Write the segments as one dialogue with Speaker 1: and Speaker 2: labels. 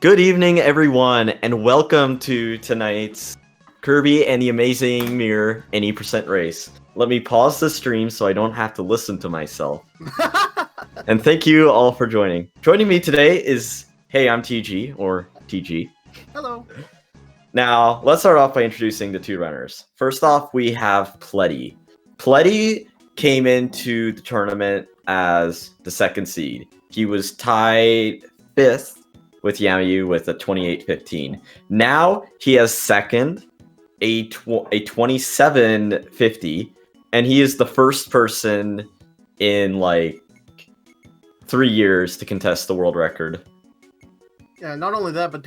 Speaker 1: Good evening, everyone, and welcome to tonight's Kirby and the Amazing Mirror any% race. Let me pause the stream so I don't have to listen to myself. And thank you all for joining. Joining me today is, hey, I'm TG, or TG.
Speaker 2: Hello.
Speaker 1: Now, let's start off by introducing the two runners. First off, we have Pletty. Pletty came into the tournament as the second seed. He was tied 5th with Yamayu with a 28-15. Now he has second, a 27-50, and he is the first person in like 3 years to contest the world record.
Speaker 2: Yeah, not only that, but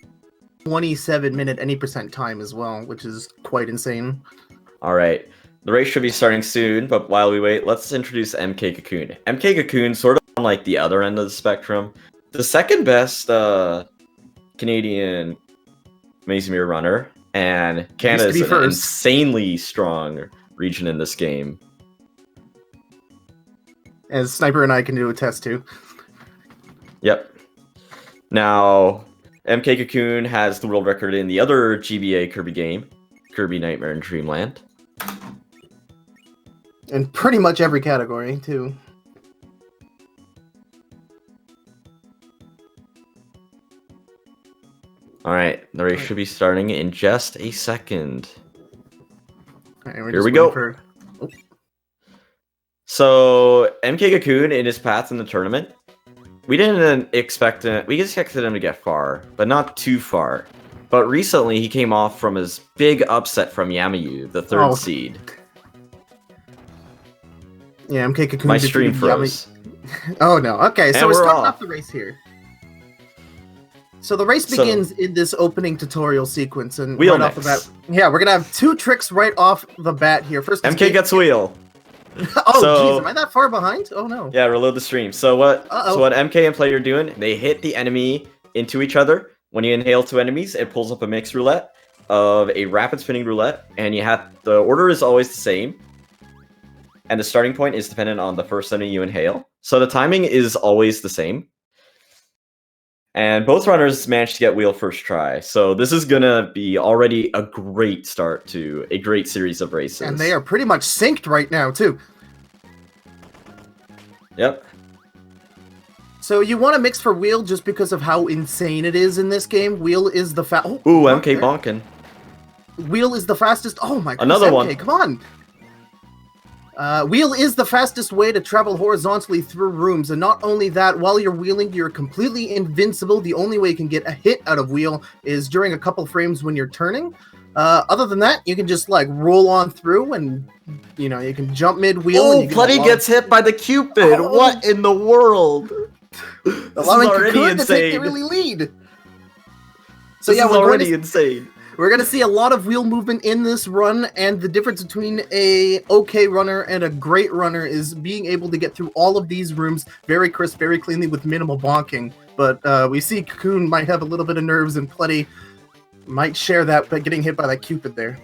Speaker 2: 27-minute any% time as well, which is quite insane.
Speaker 1: All right. The race should be starting soon, but while we wait, let's introduce MKCocoon. MKCocoon, sort of on like the other end of the spectrum, the second best Canadian Amazing Mirror runner, and Canada is an insanely strong region in this game.
Speaker 2: As Sniper and I can do a test too.
Speaker 1: Yep. Now, MKCocoon has the world record in the other GBA Kirby game, Kirby Nightmare in Dreamland.
Speaker 2: In pretty much every category, too.
Speaker 1: Alright, the race should be starting in just a second.
Speaker 2: Right,
Speaker 1: here we go. Oh. So, MKCocoon in his path in the tournament, we didn't expect him, we expected him to get far, but not too far. But recently, he came off from his big upset from Yamayu, the third seed.
Speaker 2: Yeah, MKCocoon.
Speaker 1: My stream froze.
Speaker 2: Oh no, okay, so we're starting off the race here. So the race begins in this opening tutorial sequence, and
Speaker 1: wheel
Speaker 2: right off the bat, yeah, we're gonna have two tricks right off the bat here. First,
Speaker 1: MK gets wheel.
Speaker 2: Oh, jeez, am I that far behind? Oh no.
Speaker 1: Yeah, reload the stream. So what MK and Play are doing? They hit the enemy into each other. When you inhale two enemies, it pulls up a mixed roulette of a rapid spinning roulette, and the order is always the same, and the starting point is dependent on the first enemy you inhale. So the timing is always the same. And both runners managed to get wheel first try. So this is going to be already a great start to a great series of races.
Speaker 2: And they are pretty much synced right now, too.
Speaker 1: Yep.
Speaker 2: So you want to mix for wheel just because of how insane it is in this game. Wheel is the
Speaker 1: Ooh, MK bonking.
Speaker 2: Wheel is the fastest. Oh my god.
Speaker 1: Another one.
Speaker 2: Come on. Wheel is the fastest way to travel horizontally through rooms, and not only that, while you're wheeling, you're completely invincible. The only way you can get a hit out of wheel is during a couple frames when you're turning. Other than that, you can just like roll on through, and you know you can jump mid-wheel.
Speaker 1: Oh, Pletty gets hit by the Cupid. Oh. What in the world? This is already insane.
Speaker 2: To take the early lead. So
Speaker 1: this is already insane.
Speaker 2: We're going to see a lot of wheel movement in this run, and the difference between a okay runner and a great runner is being able to get through all of these rooms very crisp, very cleanly with minimal bonking. But we see Cocoon might have a little bit of nerves, and Pletty might share that by getting hit by that Cupid there.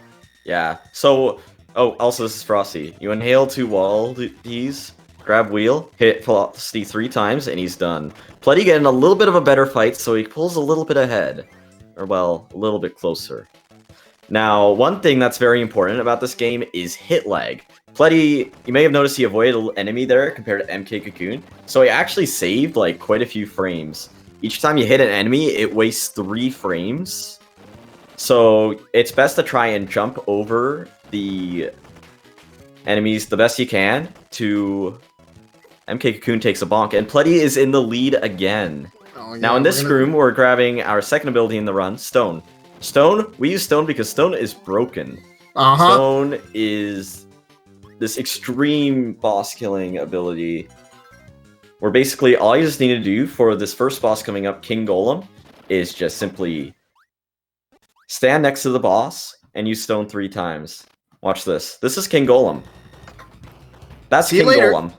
Speaker 1: Yeah. So, also this is Frosty. You inhale two wall keys, grab wheel, hit Frosty 3 times, and he's done. Pletty getting a little bit of a better fight, so he pulls a little bit ahead. Or, well, a little bit closer. Now, one thing that's very important about this game is hit lag. Pletty, you may have noticed he avoided an enemy there compared to MKCocoon. So he actually saved, like, quite a few frames. Each time you hit an enemy, it wastes 3 frames. So it's best to try and jump over the enemies the best you can to MKCocoon takes a bonk. And Pletty is in the lead again. Oh, yeah, now in this room, we're grabbing our second ability in the run, Stone. Stone, we use Stone because Stone is broken. Stone is this extreme boss-killing ability where basically all you just need to do for this first boss coming up, King Golem, is just simply stand next to the boss and use Stone 3 times. Watch this. This is King Golem. That's King Golem.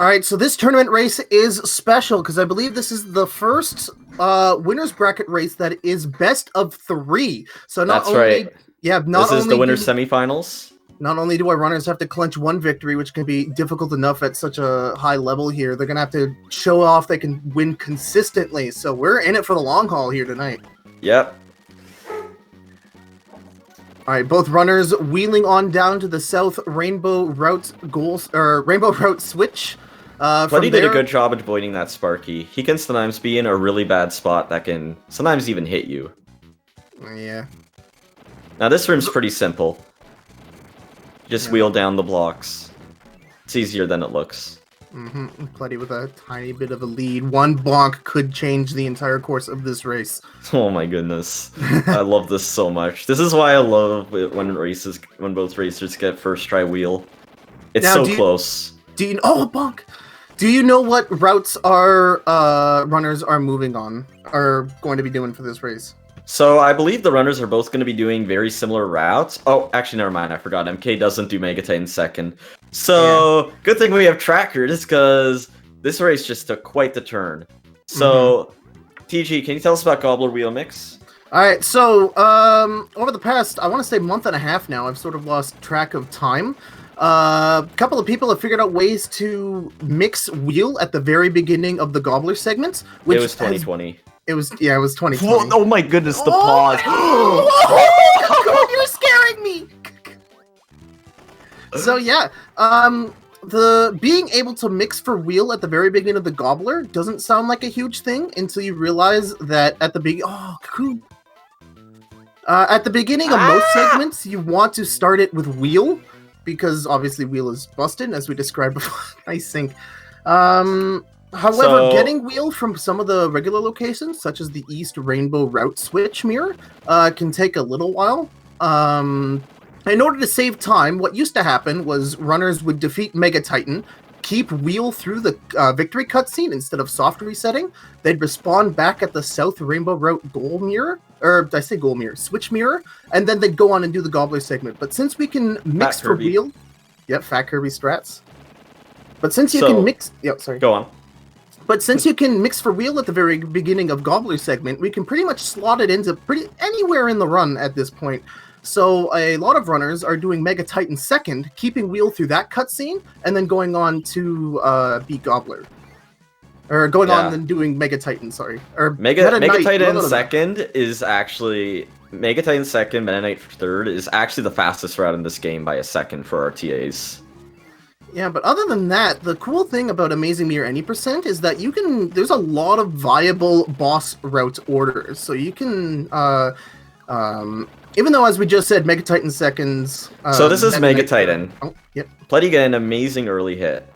Speaker 2: Alright, so this tournament race is special because I believe this is the first winner's bracket race that is best of 3. So not
Speaker 1: That's only, right.
Speaker 2: Yeah, not
Speaker 1: this is
Speaker 2: only
Speaker 1: the winner's semifinals.
Speaker 2: Not only do our runners have to clinch one victory, which can be difficult enough at such a high level here, they're going to have to show off they can win consistently. So we're in it for the long haul here tonight.
Speaker 1: Yep.
Speaker 2: All right, both runners wheeling on down to the south Rainbow Route Rainbow Route switch.
Speaker 1: Pletty did a good job avoiding that Sparky. He can sometimes be in a really bad spot that can sometimes even hit you.
Speaker 2: Yeah.
Speaker 1: Now this room's pretty simple. Just wheel down the blocks. It's easier than it looks.
Speaker 2: Pletty with a tiny bit of a lead. One bonk could change the entire course of this race.
Speaker 1: Oh my goodness. I love this so much. This is why I love it when both racers get first try wheel. It's
Speaker 2: now,
Speaker 1: so close.
Speaker 2: Oh, a bonk! Do you know what routes our runners are moving on, are going to be doing for this race?
Speaker 1: So I believe the runners are both going to be doing very similar routes. Oh, actually, never mind. I forgot. MK doesn't do Mega Titan second. So yeah. Good thing we have trackers, because this race just took quite the turn. So, TG, can you tell us about Gobbler Wheel Mix?
Speaker 2: All right. So over the past, I want to say month and a half now, I've sort of lost track of time. A couple of people have figured out ways to mix wheel at the very beginning of the Gobbler segments. Which
Speaker 1: it was 2020.
Speaker 2: It was 2020.
Speaker 1: Oh my goodness, the pause.
Speaker 2: Oh, you're scaring me. So yeah, the being able to mix for wheel at the very beginning of the Gobbler doesn't sound like a huge thing until you realize that at the at the beginning of most segments, you want to start it with wheel, because obviously wheel is busted, as we described before. Nice sync. However, getting wheel from some of the regular locations, such as the East Rainbow Route Switch mirror, can take a little while. In order to save time, what used to happen was runners would defeat Mega Titan, keep wheel through the victory cutscene instead of soft resetting. They'd respawn back at the South Rainbow Route goal mirror, or did I say goal mirror? Switch mirror, and then they'd go on and do the Gobbler segment. But since we can mix for wheel, yep, Fat Kirby strats. But since you can mix, sorry,
Speaker 1: go on.
Speaker 2: But since you can mix for wheel at the very beginning of Gobbler segment, we can pretty much slot it into anywhere in the run at this point. So a lot of runners are doing Mega Titan second, keeping wheel through that cutscene, and then going on to beat Gobbler. Or going on and doing Mega Titan, sorry. Or
Speaker 1: Mega Titan second is actually... Mega Titan second, Meta Knight third is actually the fastest route in this game by a second for RTAs.
Speaker 2: Yeah, but other than that, the cool thing about Amazing Me or Any Percent is that you can... There's a lot of viable boss route orders. So you can... even though, as we just said, Mega Titan seconds...
Speaker 1: so this is Mega Titan.
Speaker 2: Oh, yep.
Speaker 1: Pletty get an amazing early hit.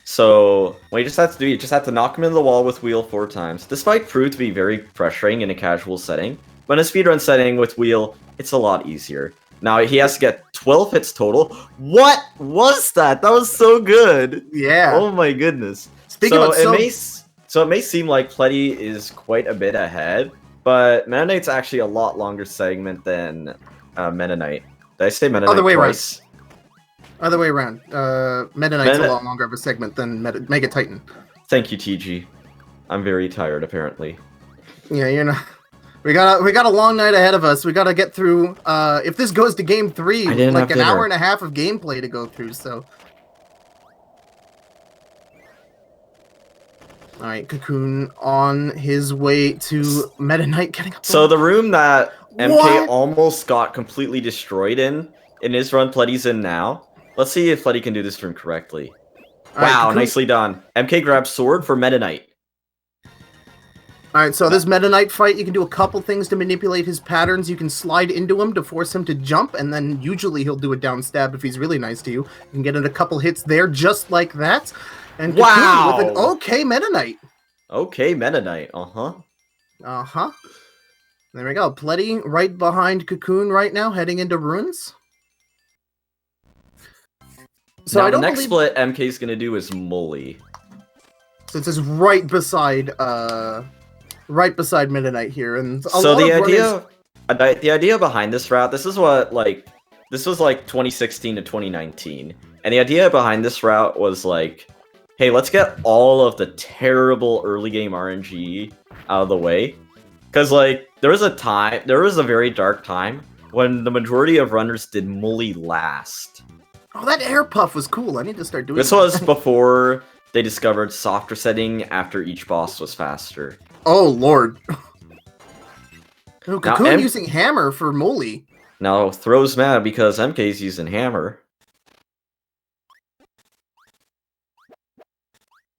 Speaker 1: So what you just have to do, you just have to knock him into the wall with wheel 4 times. This fight proved to be very pressuring in a casual setting. But in a speedrun setting with wheel, it's a lot easier. Now he has to get 12 hits total. What was that? That was so good.
Speaker 2: Yeah.
Speaker 1: Oh my goodness. So it may seem like Pletty is quite a bit ahead, but Meta Knight's actually a lot longer segment than Meta Knight. Did I say Meta Knight twice?
Speaker 2: Other way around. Meta Knight's a lot longer of a segment than Mega Titan.
Speaker 1: Thank you, TG. I'm very tired, apparently.
Speaker 2: Yeah, you know. We got a long night ahead of us. We got to get through. If this goes to game 3, like an hour and a half of gameplay to go through. So, all right, Cocoon on his way to Meta Knight getting up.
Speaker 1: So the room that MK almost got completely destroyed in his run, Pletty's in now. Let's see if Pletty can do this room correctly. Wow, right, nicely done. MK grabs sword for Meta Knight.
Speaker 2: Alright, so this Meta Knight fight, you can do a couple things to manipulate his patterns. You can slide into him to force him to jump, and then usually he'll do a down stab if he's really nice to you. You can get in a couple hits there just like that. And
Speaker 1: wow!
Speaker 2: With an okay Meta Knight.
Speaker 1: Okay Meta Knight, uh-huh.
Speaker 2: Uh-huh. There we go. Pletty right behind Cocoon right now, heading into ruins.
Speaker 1: So now, the next split MK's gonna do is Molly.
Speaker 2: So it's just right beside Meta Knight here, and
Speaker 1: so the idea behind this route, this was like 2016 to 2019, and the idea behind this route was like, hey, let's get all of the terrible early game RNG out of the way, because like there was a very dark time when the majority of runners did Mully last.
Speaker 2: Oh, that air puff was cool. I need to start doing
Speaker 1: This
Speaker 2: that.
Speaker 1: was before they discovered softer setting after each boss was faster.
Speaker 2: Oh, Lord. Oh,
Speaker 1: Now,
Speaker 2: Cocoon using hammer for Molly.
Speaker 1: Now, Throw's mad because MK's using hammer.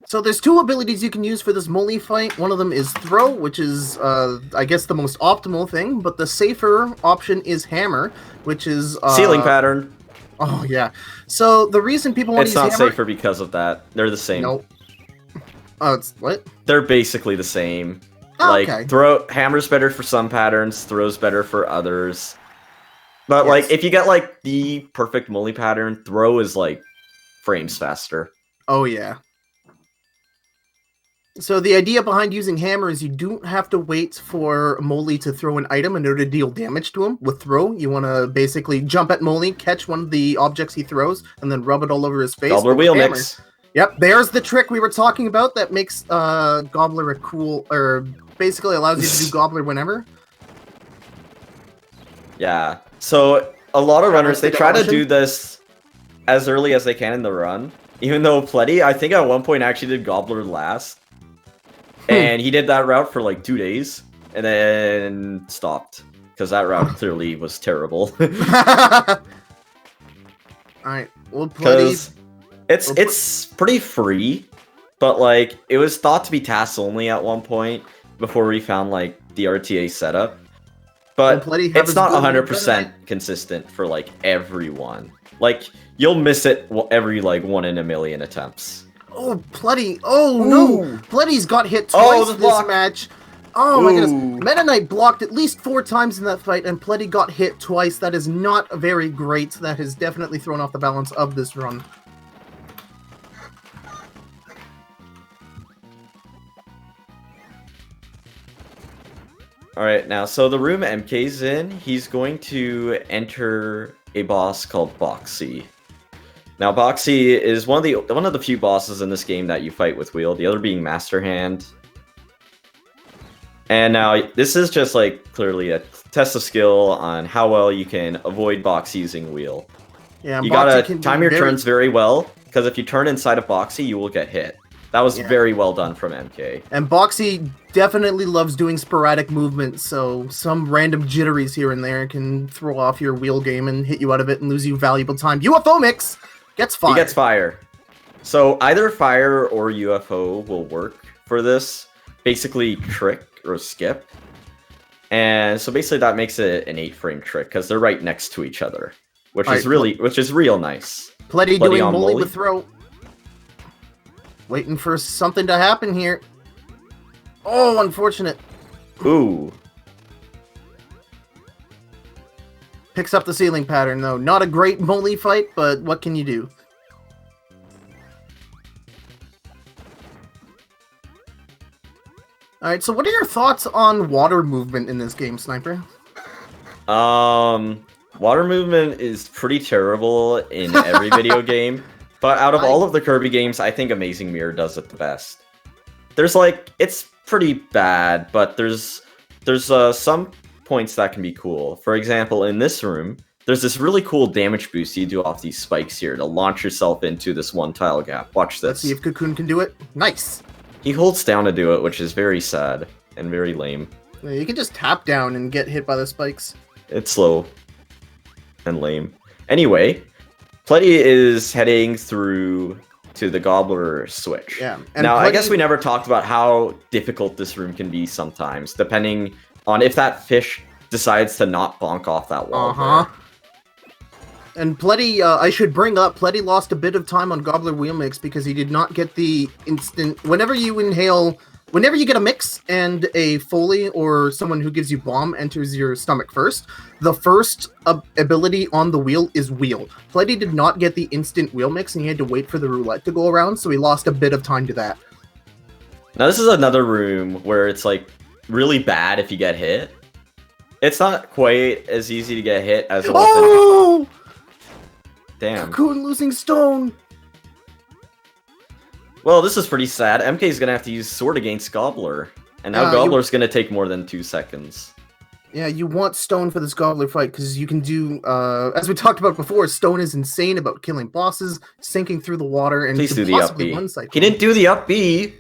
Speaker 2: So there's two abilities you can use for this Molly fight. One of them is throw, which is, I guess, the most optimal thing. But the safer option is hammer, which is...
Speaker 1: Ceiling pattern.
Speaker 2: Oh, yeah. So the reason people want to use hammer...
Speaker 1: It's not safer because of that. They're the same.
Speaker 2: Nope. Oh, it's what?
Speaker 1: They're basically the same.
Speaker 2: Oh,
Speaker 1: like,
Speaker 2: okay.
Speaker 1: hammer's better for some patterns, throw's better for others. But,
Speaker 2: Yes.
Speaker 1: like, if you get, like, the perfect Mully pattern, throw is, like, frames faster.
Speaker 2: Oh, yeah. So the idea behind using hammer is you don't have to wait for Molly to throw an item in order to deal damage to him. With throw, you want to basically jump at Molly, catch one of the objects he throws, and then rub it all over his face.
Speaker 1: Gobbler wheel mix.
Speaker 2: Yep, there's the trick we were talking about that makes Gobbler a cool, or basically allows you to do Gobbler whenever.
Speaker 1: Yeah. So a lot of runners, they try to do this as early as they can in the run. Even though Pletty, I think at one point actually did Gobbler last. And he did that route for like 2 days, and then stopped. Because that route clearly was terrible.
Speaker 2: Alright, well, Pletty...
Speaker 1: It's pretty free, but like, it was thought to be tasks only at one point, before we found like the RTA setup. But it's not 100% consistent for like everyone. Like, you'll miss it every like 1 in a million attempts.
Speaker 2: Oh, Pletty! Oh no! Pletty's got hit twice in this match. Oh my goodness! Meta Knight blocked at least 4 times in that fight, and Pletty got hit twice. That is not very great. That has definitely thrown off the balance of this run.
Speaker 1: Alright, now, so the room MK's in, he's going to enter a boss called Boxy. Now, Boxy is one of the few bosses in this game that you fight with wheel, the other being Master Hand. And now, this is just, like, clearly a test of skill on how well you can avoid Boxy using wheel.
Speaker 2: Yeah,
Speaker 1: you gotta time your turns very well, because if you turn inside of Boxy, you will get hit. That was very well done from MK.
Speaker 2: And Boxy definitely loves doing sporadic movements, so some random jitteries here and there can throw off your wheel game and hit you out of it and lose you valuable time. UFO Mix gets fire.
Speaker 1: He gets fire. So either fire or UFO will work for this. Basically trick or skip. And so basically that makes it an 8-frame trick, because they're right next to each other. Which is real nice.
Speaker 2: Pletty doing Molly with throw. Waiting for something to happen here. Oh, unfortunate.
Speaker 1: Ooh.
Speaker 2: Picks up the ceiling pattern, though. Not a great Molly fight, but what can you do? Alright, so what are your thoughts on water movement in this game, Sniper?
Speaker 1: Water movement is pretty terrible in every video game. But out of all of the Kirby games, I think Amazing Mirror does it the best. There's like, it's pretty bad, but there's some points that can be cool. For example, in this room, there's this really cool damage boost you do off these spikes here to launch yourself into this one tile gap. Watch this.
Speaker 2: Let's see if Cocoon can do it. Nice.
Speaker 1: He holds down to do it, which is very sad and very lame.
Speaker 2: Yeah, you can just tap down and get hit by the spikes.
Speaker 1: It's slow and lame. Anyway, Pletty is heading through to the Gobbler switch.
Speaker 2: Yeah.
Speaker 1: And now, I guess we never talked about how difficult this room can be sometimes, depending on if that fish decides to not bonk off that wall.
Speaker 2: And Pletty, I should bring up, Pletty lost a bit of time on Gobbler Wheel Mix because he did not get the instant... Whenever you inhale... Whenever you get a mix and a Foley or someone who gives you bomb enters your stomach first, the first ability on the wheel is wheel. Pletty did not get the instant wheel mix and he had to wait for the roulette to go around, so he lost a bit of time to that.
Speaker 1: Now this is another room where it's like really bad if you get hit. It's not quite as easy to get hit as...
Speaker 2: Oh!
Speaker 1: Damn.
Speaker 2: Cocoon losing stone!
Speaker 1: Well, this is pretty sad. MK's gonna have to use Sword against Gobbler. And now Gobbler's gonna take more than 2 seconds.
Speaker 2: Yeah, you want Stone for this Gobbler fight because you can do, as we talked about before, Stone is insane about killing bosses, sinking through the water, and
Speaker 1: Please
Speaker 2: can
Speaker 1: do the up
Speaker 2: possibly
Speaker 1: B.
Speaker 2: one-cycle.
Speaker 1: He didn't do the up B.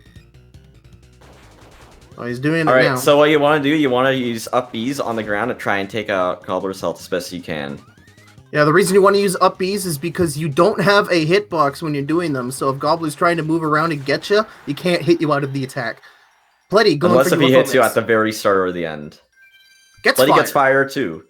Speaker 2: Oh, he's doing it
Speaker 1: All right,
Speaker 2: now.
Speaker 1: so what you want to do, you want to use up Bs on the ground to try and take out Gobbler's health as best you can.
Speaker 2: Yeah, the reason you want to use up Bs is because you don't have a hitbox when you're doing them, so if Gobbler's trying to move around and get you, he can't hit you out of the attack. Pletty going
Speaker 1: Unless
Speaker 2: for
Speaker 1: if
Speaker 2: your
Speaker 1: he hits you
Speaker 2: mix.
Speaker 1: at the very start or the end.
Speaker 2: Gets
Speaker 1: Pletty
Speaker 2: fire.
Speaker 1: gets fire too.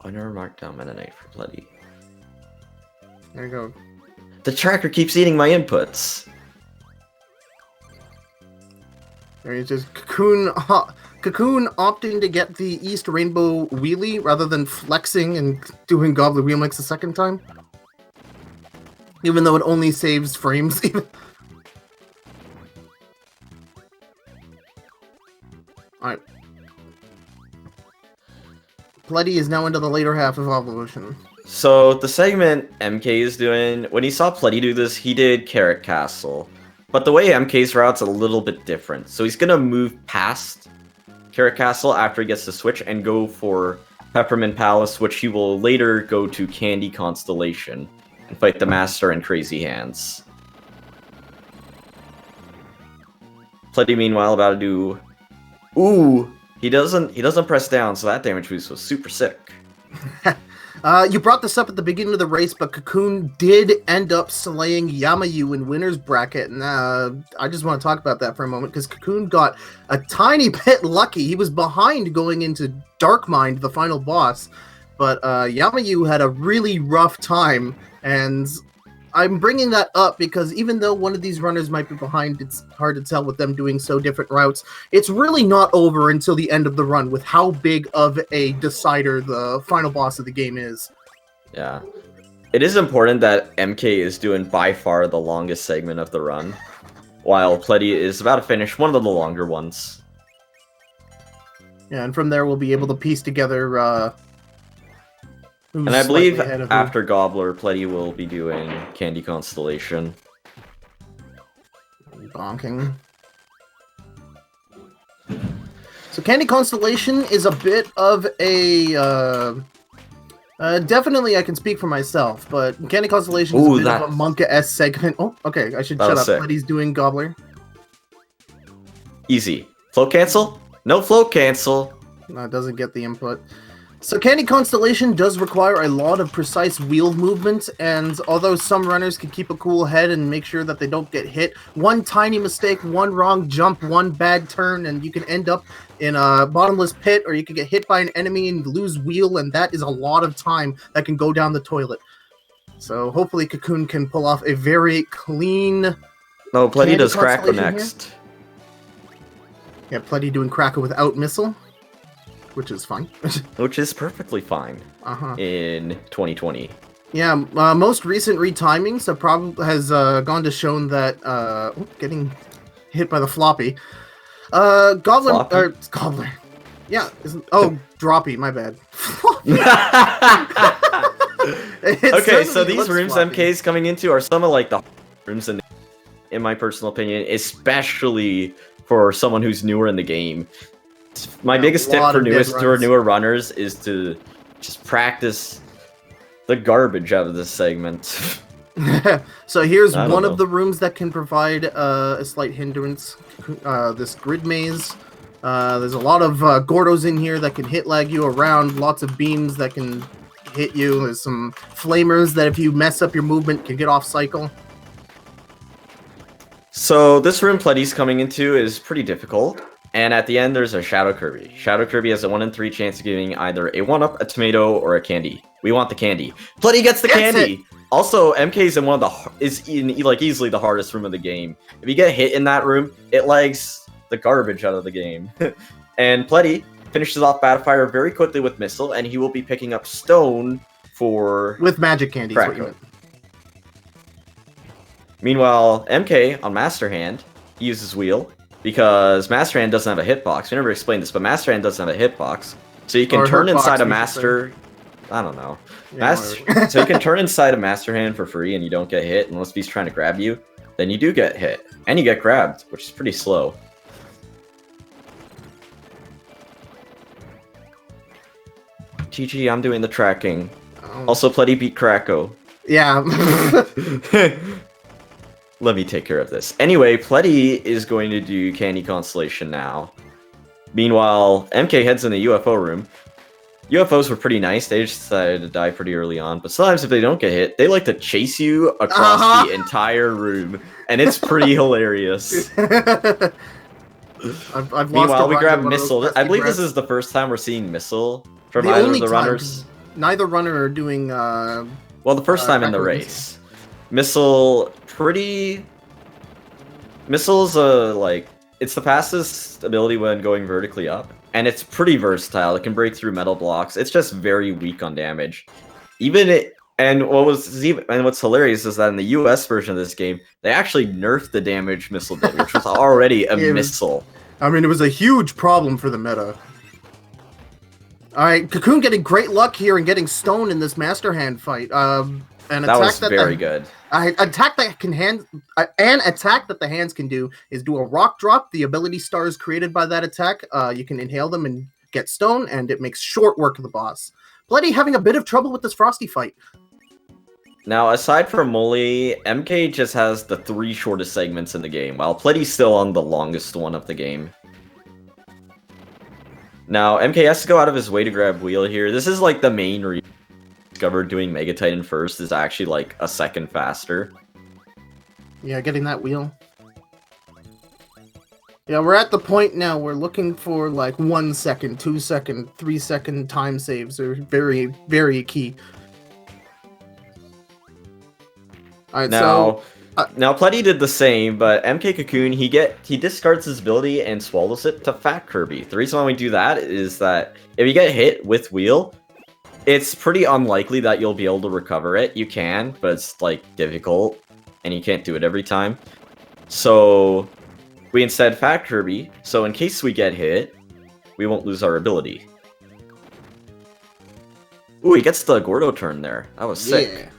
Speaker 1: I never marked down Mennonite for Pletty.
Speaker 2: There you go.
Speaker 1: The tracker keeps eating my inputs.
Speaker 2: There you just Cocoon opting to get the East Rainbow wheelie rather than flexing and doing Gobbler wheel mix a second time. Even though it only saves frames. Alright. Pletty is now into the later half of Evolution.
Speaker 1: So the segment MK is doing, when he saw Pletty do this, he did Carrot Castle. But the way MK's route's a little bit different. So he's gonna move past Carrot Castle after he gets the switch and go for Peppermint Palace, which he will later go to Candy Constellation and fight the Master and Crazy Hands. Pletty meanwhile about to do, ooh, he doesn't press down, so that damage boost was super sick.
Speaker 2: You brought this up at the beginning of the race, but Cocoon did end up slaying Yamayu in winner's bracket, and I just want to talk about that for a moment, because Cocoon got a tiny bit lucky. He was behind going into Darkmind, the final boss, but Yamayu had a really rough time, and I'm bringing that up because even though one of these runners might be behind, it's hard to tell with them doing so different routes. It's really not over until the end of the run with how big of a decider the final boss of the game is.
Speaker 1: Yeah. It is important that MK is doing by far the longest segment of the run, while Pletty is about to finish one of the longer ones.
Speaker 2: Yeah, and from there we'll be able to piece together
Speaker 1: and I believe after Gobbler, Pletty will be doing Candy Constellation.
Speaker 2: Bonking. So Candy Constellation is a bit of a... definitely I can speak for myself, but Candy Constellation is a bit of a Monka-esque segment. Oh, okay, I should shut up. Pletty's doing Gobbler.
Speaker 1: Easy. Float cancel? No float cancel.
Speaker 2: No, it doesn't get the input. So Candy Constellation does require a lot of precise wheel movement, and although some runners can keep a cool head and make sure that they don't get hit, one tiny mistake, one wrong jump, one bad turn, and you can end up in a bottomless pit, or you can get hit by an enemy and lose wheel, and that is a lot of time that can go down the toilet. So hopefully Cocoon can pull off a very clean...
Speaker 1: No, Pletty does Crackle next.
Speaker 2: Yeah, Pletty doing Crackle without missile. Which is fine.
Speaker 1: Which is perfectly fine in 2020.
Speaker 2: Yeah, most recent retimings has gone to shown that getting hit by the floppy. Gobbler. Yeah. Droppy. My bad.
Speaker 1: Okay, so these rooms MK is coming into are some of like the rooms in my personal opinion, especially for someone who's newer in the game. My biggest tip for newer runners is to just practice the garbage out of this segment.
Speaker 2: So here's one of the rooms that can provide a slight hindrance. This grid maze. There's a lot of Gordos in here that can hit lag you around. Lots of beams that can hit you. There's some flamers that if you mess up your movement can get off cycle.
Speaker 1: So this room Pletty's coming into is pretty difficult. And at the end, there's a Shadow Kirby. Shadow Kirby has a 1 in 3 chance of giving either a 1-up, a tomato, or a candy. We want the candy. Pletty gets the candy! Also, MK's in one of easily the hardest room of the game. If you get hit in that room, it lags the garbage out of the game. And Pletty finishes off Battlefire very quickly with Missile, and he will be picking up Stone for...
Speaker 2: With Magic Candy, is what you meant.
Speaker 1: Meanwhile, MK, on Master Hand, he uses Wheel. Because Master Hand doesn't have a hitbox. We never explained this, but Master Hand doesn't have a hitbox. So you can turn inside a Master... I don't know.
Speaker 2: Yeah,
Speaker 1: so you can turn inside a Master Hand for free and you don't get hit unless he's trying to grab you. then you do get hit. And you get grabbed, which is pretty slow. GG, I'm doing the tracking.
Speaker 2: Oh.
Speaker 1: Also, Pletty beat Krako.
Speaker 2: Yeah.
Speaker 1: Let me take care of this. Anyway, Pletty is going to do Candy Constellation now. Meanwhile, MK heads in the UFO room. UFOs were pretty nice. They just decided to die pretty early on. But sometimes if they don't get hit, they like to chase you across the entire room. And it's pretty hilarious.
Speaker 2: I've lost
Speaker 1: Meanwhile, we grab Missile. I believe this is the first time we're seeing Missile from either of the runners.
Speaker 2: Neither runner are doing...
Speaker 1: well, the first time in the race. Missile's like... It's the fastest ability when going vertically up. And it's pretty versatile. It can break through metal blocks. It's just very weak on damage. And what's hilarious is that in the US version of this game, they actually nerfed the damage Missile did, which was already a missile.
Speaker 2: I mean, it was a huge problem for the meta. Alright, Cocoon getting great luck here and getting stoned in this Master Hand fight. An attack that the hands can do is do a rock drop. The ability stars created by that attack, you can inhale them and get stoned, and it makes short work of the boss. Pletty having a bit of trouble with this Frosty fight.
Speaker 1: Now, aside from Molly, MK just has the 3 shortest segments in the game, while Pletty's still on the longest one of the game. Now, MK has to go out of his way to grab Wheel here. This is like the main reason I discovered doing Mega Titan first is actually like a second faster.
Speaker 2: Yeah, getting that Wheel. Yeah, we're at the point now we're looking for like 1 second, 2 second, 3 second time saves are very, very key. Alright,
Speaker 1: now Pletty did the same, but MKCocoon, he discards his ability and swallows it to Fat Kirby. The reason why we do that is that if you get hit with Wheel, it's pretty unlikely that you'll be able to recover it. You can, but it's like difficult, and you can't do it every time. So we instead Fat Kirby, so in case we get hit, we won't lose our ability. Ooh, he gets the Gordo turn there. That was sick.
Speaker 2: Yeah.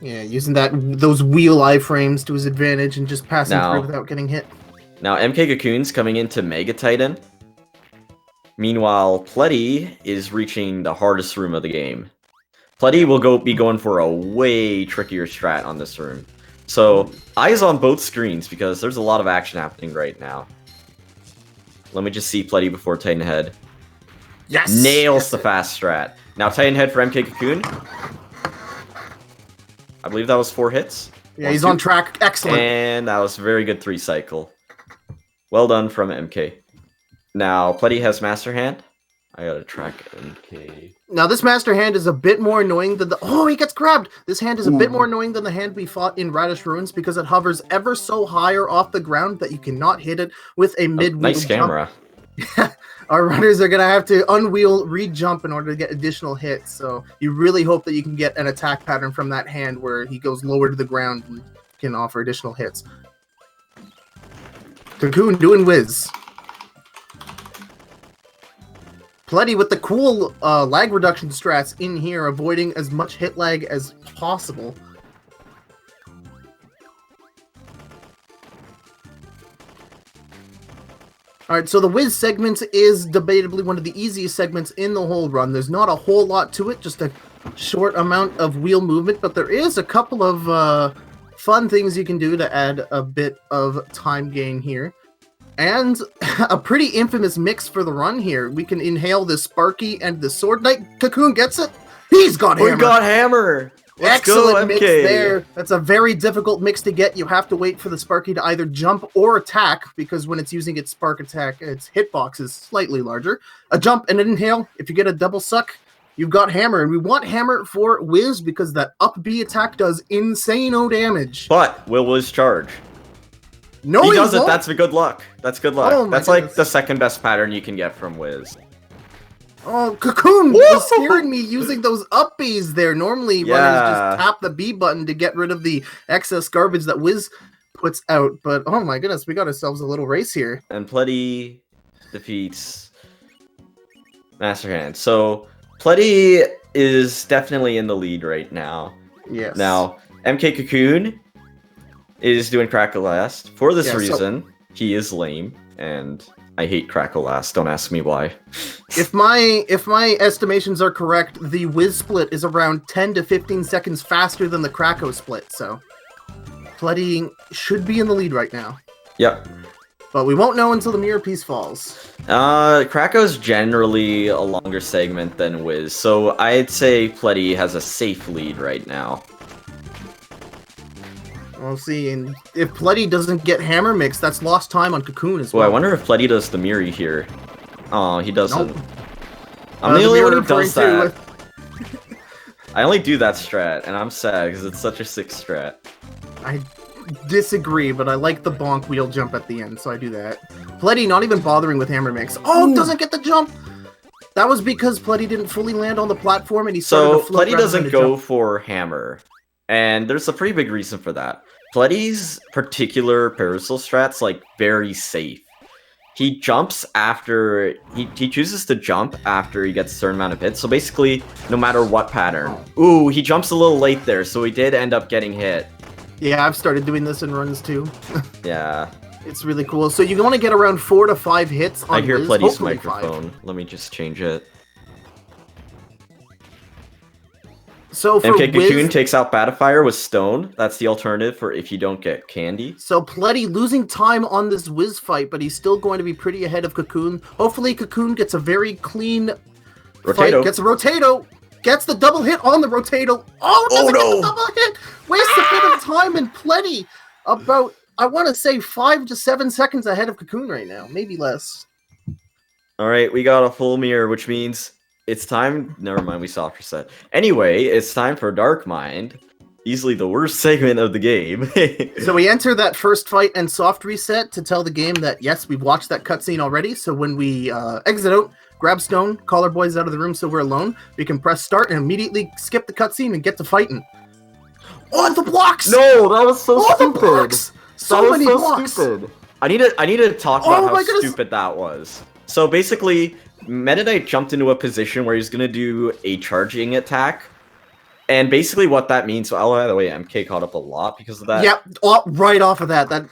Speaker 2: Yeah, using those wheel iframes to his advantage and just passing through without getting hit.
Speaker 1: Now MKCocoon's coming into Mega Titan. Meanwhile, Pletty is reaching the hardest room of the game. Pletty will be going for a way trickier strat on this room. So, eyes on both screens because there's a lot of action happening right now. Let me just see Pletty before Titan Head.
Speaker 2: Yes!
Speaker 1: Nails the fast strat. Now Titan Head for MKCocoon. I believe that was 4 hits.
Speaker 2: Yeah, he's on track. Excellent.
Speaker 1: And that was a very good 3 cycle. Well done from MK. Now, Pletty has Master Hand. I gotta track MK.
Speaker 2: Now, this Master Hand is a bit more annoying than the... Oh, he gets grabbed! This hand is a bit more annoying than the hand we fought in Radish Ruins because it hovers ever so higher off the ground that you cannot hit it with a mid-wheel
Speaker 1: nice camera.
Speaker 2: Our runners are going to have to unwheel, re-jump in order to get additional hits, so you really hope that you can get an attack pattern from that hand where he goes lower to the ground and can offer additional hits. Cocoon doing whiz. Pletty with the cool lag reduction strats in here, avoiding as much hit lag as possible. Alright, so the whiz segment is debatably one of the easiest segments in the whole run. There's not a whole lot to it, just a short amount of wheel movement, but there is a couple of fun things you can do to add a bit of time gain here. And a pretty infamous mix for the run here. We can inhale the Sparky and the Sword Knight. Cocoon gets it. He's got Hammer.
Speaker 1: We got Hammer. Let's
Speaker 2: Excellent
Speaker 1: go,
Speaker 2: mix there. That's a very difficult mix to get. You have to wait for the Sparky to either jump or attack, because when it's using its Spark attack, its hitbox is slightly larger. A jump and an inhale. If you get a double suck, you've got Hammer. And we want Hammer for Wiz because that up B attack does insane-o damage.
Speaker 1: But will Wiz charge?
Speaker 2: No,
Speaker 1: he does it. That's good luck. That's good luck.
Speaker 2: Oh,
Speaker 1: that's like the second best pattern you can get from Wiz.
Speaker 2: Oh, Cocoon was scaring me using those up Bs there. Normally, runners just tap the B button to get rid of the excess garbage that Wiz puts out. But, oh my goodness, we got ourselves a little race here.
Speaker 1: And Pletty defeats Master Hand. So, Pletty is definitely in the lead right now.
Speaker 2: Yes.
Speaker 1: Now, MKCocoon, is doing Crackle last. For this
Speaker 2: Yeah, so-
Speaker 1: reason, he is lame, and I hate Crackle last. Don't ask me why.
Speaker 2: If my estimations are correct, the Whiz split is around 10 to 15 seconds faster than the Krakow split, so Pletty should be in the lead right now.
Speaker 1: Yep.
Speaker 2: But we won't know until the mirror piece falls.
Speaker 1: Krakow's generally a longer segment than Wiz, so I'd say Pletty has a safe lead right now.
Speaker 2: We'll see, and if Pletty doesn't get Hammer Mix, that's lost time on Cocoon as well.
Speaker 1: Well, I wonder if Pletty does the Miri here. Oh, he doesn't.
Speaker 2: Nope.
Speaker 1: I'm the only one who
Speaker 2: referring
Speaker 1: does
Speaker 2: to
Speaker 1: that.
Speaker 2: with-
Speaker 1: I only do that strat, and I'm sad because it's such a sick strat.
Speaker 2: I disagree, but I like the bonk wheel jump at the end, so I do that. Pletty not even bothering with Hammer Mix. Oh, doesn't get the jump! That was because Pletty didn't fully land on the platform and he started
Speaker 1: So
Speaker 2: to float
Speaker 1: Pletty
Speaker 2: rather
Speaker 1: doesn't
Speaker 2: than
Speaker 1: go
Speaker 2: jump.
Speaker 1: for Hammer, and there's a pretty big reason for that. Pletty's particular parasol strat's like very safe. He jumps after he chooses to jump after he gets a certain amount of hits. So basically, no matter what pattern. Ooh, he jumps a little late there, so he did end up getting hit.
Speaker 2: Yeah, I've started doing this in runs too.
Speaker 1: Yeah.
Speaker 2: It's really cool. So you want to get around 4 to 5 hits on
Speaker 1: I hear
Speaker 2: Wiz,
Speaker 1: Pletty's
Speaker 2: hopefully
Speaker 1: microphone.
Speaker 2: 5.
Speaker 1: Let me just change it.
Speaker 2: So for
Speaker 1: MKCocoon
Speaker 2: Wiz,
Speaker 1: takes out Battlefire with Stone. That's the alternative for if you don't get candy.
Speaker 2: so Pletty losing time on this Wiz fight, but he's still going to be pretty ahead of Cocoon. Hopefully Cocoon gets a very clean
Speaker 1: Rotato.
Speaker 2: fight, gets a Rotato, gets the double hit on the Rotato. Oh, doesn't get the double hit! Wastes a bit of time, and Pletty about, I want to say 5 to 7 seconds ahead of Cocoon right now, maybe less.
Speaker 1: Alright, we got a full mirror, which means it's time. Never mind, we soft reset. Anyway, it's time for Dark Mind. Easily the worst segment of the game.
Speaker 2: So we enter that first fight and soft reset to tell the game that, yes, we've watched that cutscene already. So when we exit out, grab Stone, call our boys out of the room so we're alone, we can press start and immediately skip the cutscene and get to fighting. Oh, the blocks!
Speaker 1: No, that was so
Speaker 2: Oh, the
Speaker 1: stupid.
Speaker 2: blocks! So
Speaker 1: That was
Speaker 2: many
Speaker 1: so
Speaker 2: blocks!
Speaker 1: stupid. I need to talk
Speaker 2: Oh
Speaker 1: about
Speaker 2: my
Speaker 1: how
Speaker 2: goodness.
Speaker 1: stupid that was. So basically, Meta Knight jumped into a position where he's gonna do a charging attack. And basically what that means, oh, by the way, MK caught up a lot because of that.
Speaker 2: Yep, right off of that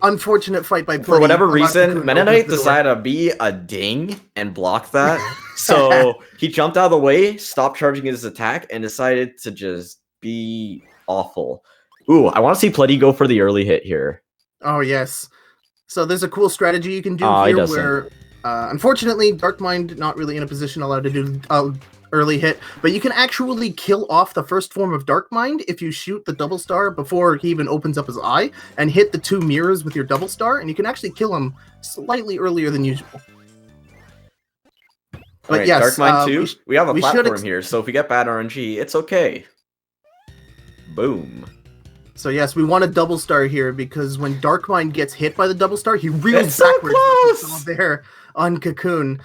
Speaker 2: unfortunate fight by Pletty.
Speaker 1: For whatever
Speaker 2: allowed
Speaker 1: reason,
Speaker 2: Cocoon to
Speaker 1: Meta
Speaker 2: open
Speaker 1: Knight
Speaker 2: the door.
Speaker 1: decided to be a ding and block that. So he jumped out of the way, stopped charging his attack, and decided to just be awful. Ooh, I want to see Pletty go for the early hit here.
Speaker 2: Oh, yes. So there's a cool strategy you can do
Speaker 1: Oh, he
Speaker 2: here
Speaker 1: doesn't.
Speaker 2: where, unfortunately, Dark Mind not really in a position allowed to do early hit, but you can actually kill off the first form of Dark Mind if you shoot the double star before he even opens up his eye and hit the 2 mirrors with your double star, and you can actually kill him slightly earlier than usual. But
Speaker 1: Alright,
Speaker 2: yes,
Speaker 1: Dark Mind 2, we have a
Speaker 2: we should
Speaker 1: platform here, so if we get bad RNG, it's okay. Boom.
Speaker 2: So yes, we want a double star here because when Dark Mind gets hit by the double star, he reels
Speaker 1: It's so
Speaker 2: backwards. like we
Speaker 1: close!
Speaker 2: saw there on Cocoon.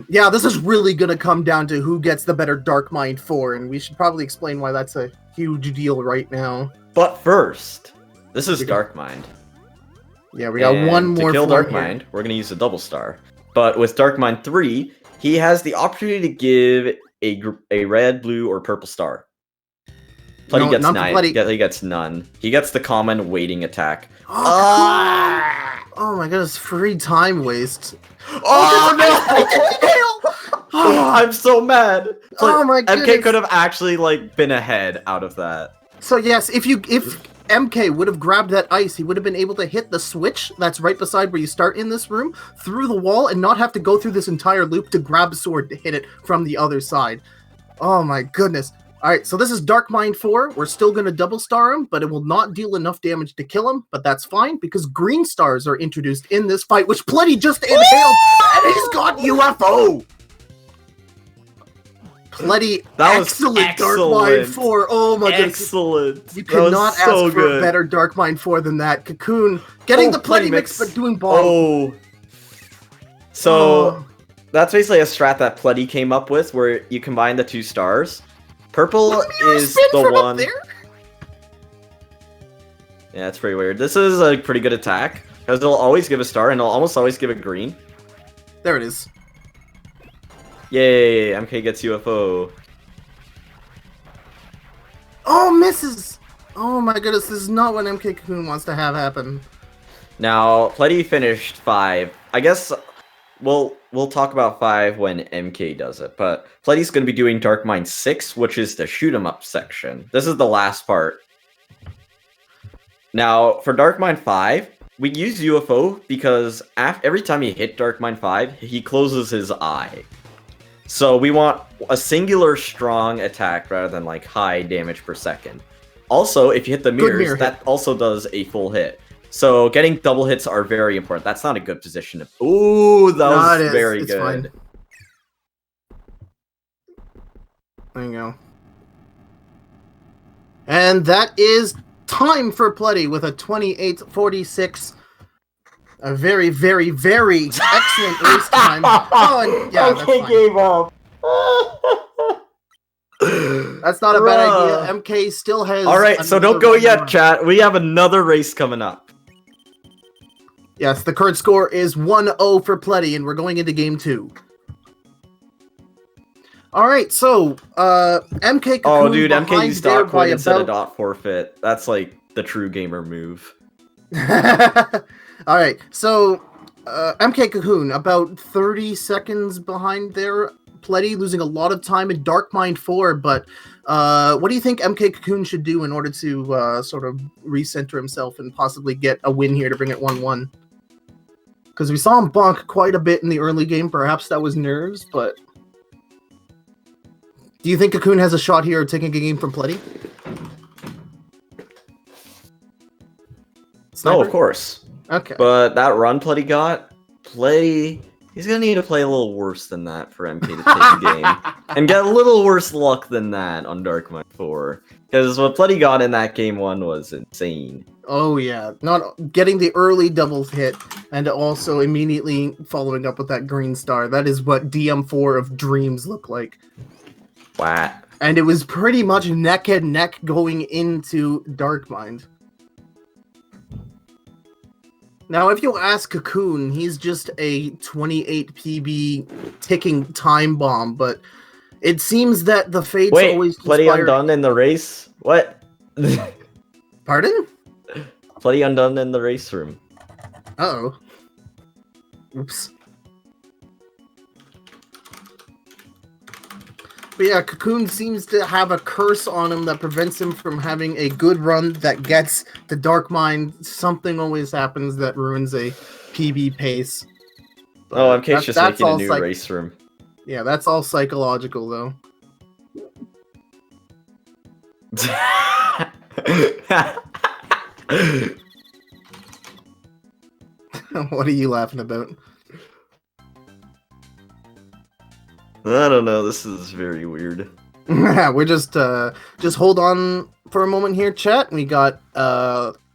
Speaker 2: Yeah, this is really gonna come down to who gets the better Dark Mind 4, and we should probably explain why that's a huge deal right now.
Speaker 1: But first, this is Dark Mind.
Speaker 2: Yeah, we got one more
Speaker 1: to kill
Speaker 2: form
Speaker 1: Dark
Speaker 2: here.
Speaker 1: Mind, we're gonna use a double star. But with Dark Mind 3, he has the opportunity to give a red, blue, or purple star. Pletty
Speaker 2: No,
Speaker 1: gets
Speaker 2: none for
Speaker 1: 9.
Speaker 2: Pletty.
Speaker 1: He gets none. He gets the common waiting attack.
Speaker 2: Oh, oh my goodness, free time waste.
Speaker 1: Oh no! I'm so mad.
Speaker 2: Oh my
Speaker 1: MK
Speaker 2: goodness.
Speaker 1: could have actually like been ahead out of that.
Speaker 2: So yes, if MK would have grabbed that ice, he would have been able to hit the switch that's right beside where you start in this room through the wall and not have to go through this entire loop to grab a sword to hit it from the other side. Oh my goodness. Alright, so this is Dark Mind 4. We're still going to double star him, but it will not deal enough damage to kill him, but that's fine because green stars are introduced in this fight, which Pletty just inhaled, and he's got UFO! Pletty,
Speaker 1: That was
Speaker 2: excellent Dark
Speaker 1: excellent.
Speaker 2: Mind 4. Oh my goodness.
Speaker 1: Excellent.
Speaker 2: You
Speaker 1: That was
Speaker 2: cannot
Speaker 1: so
Speaker 2: ask for
Speaker 1: good.
Speaker 2: a better Dark Mind 4 than that. Cocoon getting the Pletty mix, but doing bomb.
Speaker 1: Oh. So that's basically a strat that Pletty came up with where you combine the 2 stars. Purple is
Speaker 2: spin
Speaker 1: the
Speaker 2: from up
Speaker 1: one.
Speaker 2: there?
Speaker 1: Yeah, it's pretty weird. This is a pretty good attack because it'll always give a star and it'll almost always give a green.
Speaker 2: There it is.
Speaker 1: Yay, MK gets UFO.
Speaker 2: Oh, misses! Oh my goodness, this is not what MKCocoon wants to have happen.
Speaker 1: Now, Pletty finished 5. I guess we'll talk about 5 when MK does it, but Pletty's going to be doing Dark Mine 6, which is the shoot 'em up section. This is the last part. Now, for Dark Mine 5, we use UFO because every time you hit Dark Mine 5, he closes his eye. So we want a singular strong attack rather than like high damage per second. Also, if you hit the mirrors, that also does a full hit. So getting double hits are very important. That's not a good position. Ooh, that was very good. Fine.
Speaker 2: There you go. And that is time for Pletty with a 28:46. A very, very, very excellent race time. Oh, and yeah,
Speaker 1: MK gave up.
Speaker 2: That's not a bad idea. MK still has...
Speaker 1: Alright, so don't go yet, chat. We have another race coming up.
Speaker 2: Yes, the current score is 1-0 for Pletty, and we're going into game 2. Alright, so, MKCocoon...
Speaker 1: Oh, dude, MK used dot coin instead of dot forfeit. That's, like, the true gamer move.
Speaker 2: Alright, so, MKCocoon, about 30 seconds behind there. Pletty losing a lot of time in Dark Mine 4, but what do you think MKCocoon should do in order to sort of recenter himself and possibly get a win here to bring it 1-1? Because we saw him bonk quite a bit in the early game. Perhaps that was nerves, but... Do you think Cocoon has a shot here at taking a game from Pletty?
Speaker 1: No, of course.
Speaker 2: Okay.
Speaker 1: But that run Pletty got, he's going to need to play a little worse than that for MK to take the game. And get a little worse luck than that on Dark Mine 4. Because what Pletty got in that game 1 was insane.
Speaker 2: Oh yeah, not getting the early double hit and also immediately following up with that green star. That is what DM4 of Dreams look like.
Speaker 1: Wow.
Speaker 2: And it was pretty much neck and neck going into Dark Mine. Now, if you ask Cocoon, he's just a 28 PB ticking time bomb, but it seems that the fates always conspire...
Speaker 1: Pletty undone in the race? What?
Speaker 2: Pardon?
Speaker 1: Pletty undone in the race room.
Speaker 2: Uh-oh. Oops. But yeah, Cocoon seems to have a curse on him that prevents him from having a good run that gets the Dark Mine. Something always happens that ruins a PB pace. But
Speaker 1: oh, MK's just making a new race room.
Speaker 2: Yeah, that's all psychological, though. What are you laughing about?
Speaker 1: I don't know. This is very weird.
Speaker 2: We're just hold on for a moment here, chat. We got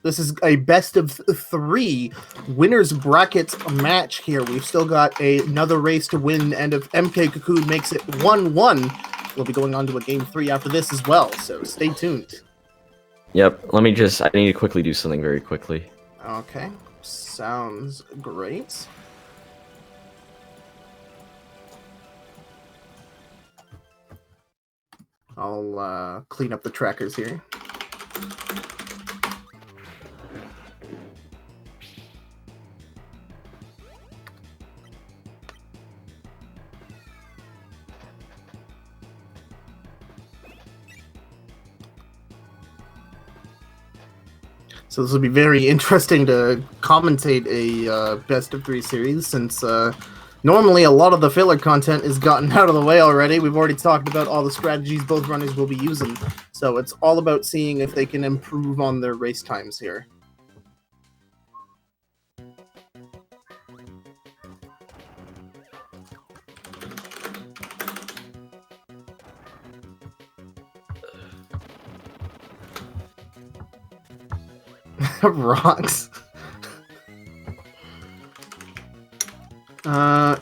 Speaker 2: this is a best of 3 winners brackets match here. We've still got another race to win, and if MKCocoon makes it 1-1, we'll be going on to a game 3 after this as well. So stay tuned.
Speaker 1: Yep. I need to quickly do something very quickly.
Speaker 2: Okay. Sounds great. I'll clean up the trackers here. So this will be very interesting to commentate a best of 3 series, since normally a lot of the filler content is gotten out of the way already. We've already talked about all the strategies both runners will be using, so it's all about seeing if they can improve on their race times here. Rocks.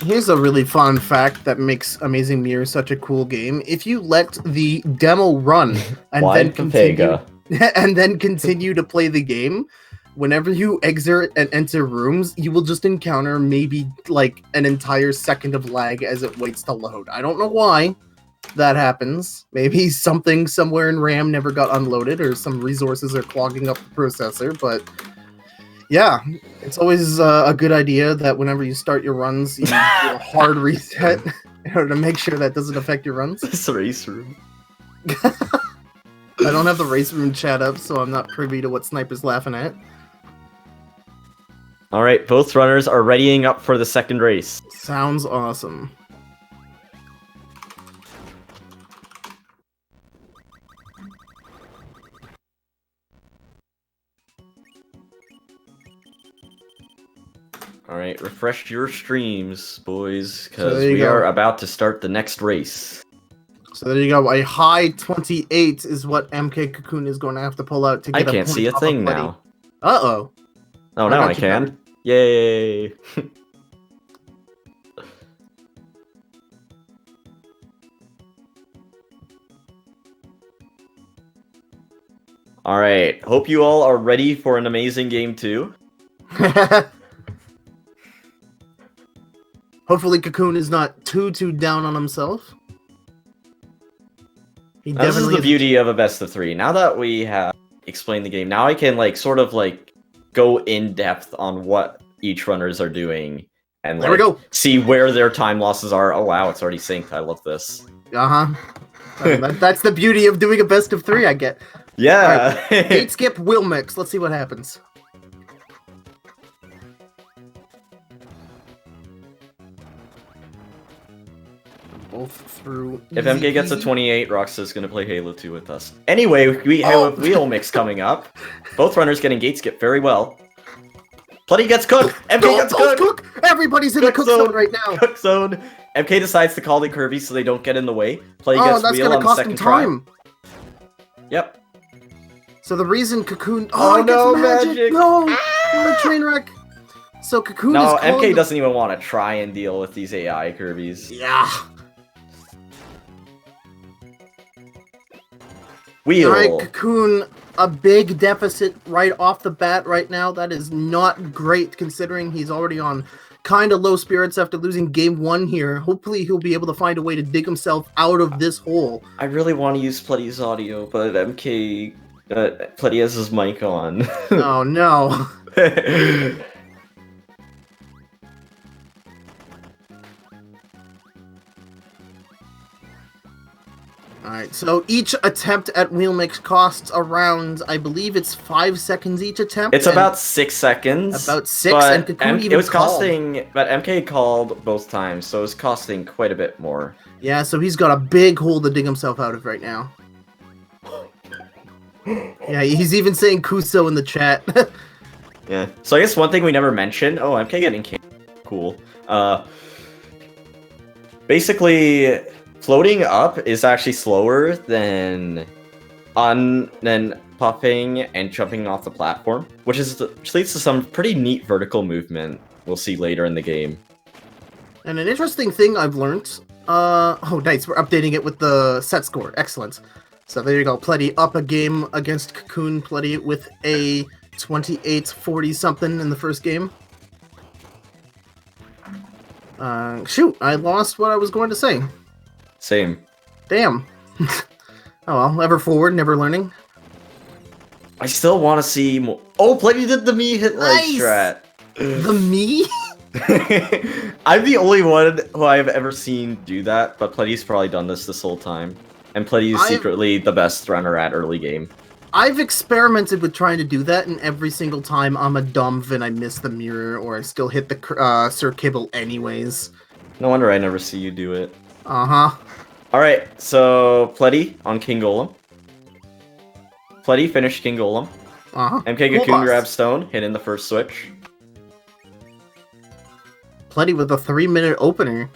Speaker 2: Here's a really fun fact that makes Amazing Mirror such a cool game. If you let the demo run and then continue to play the game, whenever you exit and enter rooms, you will just encounter maybe like an entire second of lag as it waits to load. I don't know why, that happens. Maybe something somewhere in RAM never got unloaded, or some resources are clogging up the processor, but yeah, it's always a good idea that whenever you start your runs, you do a hard reset in order to make sure that doesn't affect your runs.
Speaker 1: This race room.
Speaker 2: I don't have the race room chat up, so I'm not privy to what Sniper's laughing at.
Speaker 1: Alright, both runners are readying up for the second race.
Speaker 2: Sounds awesome.
Speaker 1: Alright, refresh your streams, boys,
Speaker 2: So
Speaker 1: because
Speaker 2: there you
Speaker 1: we
Speaker 2: go.
Speaker 1: are about to start the next race.
Speaker 2: So there you go. A high 28 is what MKCocoon is going to have to pull out to
Speaker 1: I
Speaker 2: get a
Speaker 1: can't
Speaker 2: point
Speaker 1: see a
Speaker 2: off
Speaker 1: thing
Speaker 2: of Pletty.
Speaker 1: now.
Speaker 2: Uh-oh.
Speaker 1: Oh,
Speaker 2: I
Speaker 1: now
Speaker 2: got
Speaker 1: I
Speaker 2: you
Speaker 1: can.
Speaker 2: covered.
Speaker 1: Yay! Alright, hope you all are ready for an amazing game too.
Speaker 2: Hopefully Cocoon is not too down on himself. He
Speaker 1: Now, this is the
Speaker 2: is-
Speaker 1: beauty of a best of 3. Now that we have explained the game, now I can sort of go in depth on what each runners are doing and
Speaker 2: There we go.
Speaker 1: see where their time losses are. Oh wow, it's already synced. I love this.
Speaker 2: Uh-huh. That's the beauty of doing a best of 3, I get.
Speaker 1: Yeah.
Speaker 2: Gate skip, wheel mix. Let's see what happens. Both through.
Speaker 1: If MK
Speaker 2: easy
Speaker 1: gets a
Speaker 2: peasy.
Speaker 1: 28, Roxa's gonna play Halo 2 with us. Anyway, we have
Speaker 2: Oh.
Speaker 1: a wheel mix coming up. Both runners getting gate skip very well. Pletty gets cooked. MK
Speaker 2: Go,
Speaker 1: gets
Speaker 2: both
Speaker 1: cooked.
Speaker 2: cook! Everybody's in the cook zone right now.
Speaker 1: Cook zone. MK decides to call the Kirby so they don't get in the way. Pletty
Speaker 2: Oh,
Speaker 1: gets
Speaker 2: that's
Speaker 1: wheel
Speaker 2: gonna
Speaker 1: on the
Speaker 2: cost him
Speaker 1: second try.
Speaker 2: time.
Speaker 1: Yep.
Speaker 2: So the reason Cocoon.
Speaker 1: Oh,
Speaker 2: Oh, it gets
Speaker 1: no,
Speaker 2: magic.
Speaker 1: magic.
Speaker 2: No, what a train wreck. So Cocoon is
Speaker 1: No,
Speaker 2: calling
Speaker 1: MK
Speaker 2: the-
Speaker 1: doesn't even want to try and deal with these AI Kirbys.
Speaker 2: Yeah.
Speaker 1: Wheel.
Speaker 2: Alright, Cocoon, a big deficit right off the bat right now. That is not great considering he's already on kind of low spirits after losing game 1 here. Hopefully he'll be able to find a way to dig himself out of this hole.
Speaker 1: I really want to use Pletty's audio, but MK... Pletty has his mic on.
Speaker 2: Oh no. Alright, so each attempt at wheel mix costs around, I believe it's 5 seconds each attempt.
Speaker 1: It's
Speaker 2: and
Speaker 1: about 6 seconds.
Speaker 2: About 6,
Speaker 1: but
Speaker 2: and Cocoon
Speaker 1: it
Speaker 2: even
Speaker 1: was
Speaker 2: called.
Speaker 1: costing, but MK called both times, so it was costing quite a bit more.
Speaker 2: Yeah, so he's got a big hole to dig himself out of right now. Yeah, he's even saying Kuso in the chat.
Speaker 1: Yeah. So I guess one thing we never mentioned. Oh, MK getting cool. Basically, floating up is actually slower than puffing and jumping off the platform, which leads to some pretty neat vertical movement. We'll see later in the game.
Speaker 2: And an interesting thing I've learned. Oh, nice. We're updating it with the set score. Excellent. So there you go. Pletty up a game against Cocoon. Pletty with a 28-40 something in the first game. Shoot, I lost what I was going to say.
Speaker 1: Same.
Speaker 2: Damn. Oh well, ever forward, never learning.
Speaker 1: I still want to see more. Oh, Pletty did the me hit like
Speaker 2: Nice!
Speaker 1: strat.
Speaker 2: The me?
Speaker 1: I'm the only one who I've ever seen do that, but Pletty's probably done this whole time. And Pletty is secretly the best runner at early game.
Speaker 2: I've experimented with trying to do that, and every single time I'm a dumb and I miss the mirror, or I still hit the Sir Kibble anyways.
Speaker 1: No wonder I never see you do it.
Speaker 2: Uh-huh.
Speaker 1: Alright, so Pletty on King Golem. Pletty finished King Golem.
Speaker 2: Uh-huh.
Speaker 1: MKCocoon
Speaker 2: Cool boss.
Speaker 1: grabs Stone, hit in the first switch.
Speaker 2: Pletty with a 3-minute opener.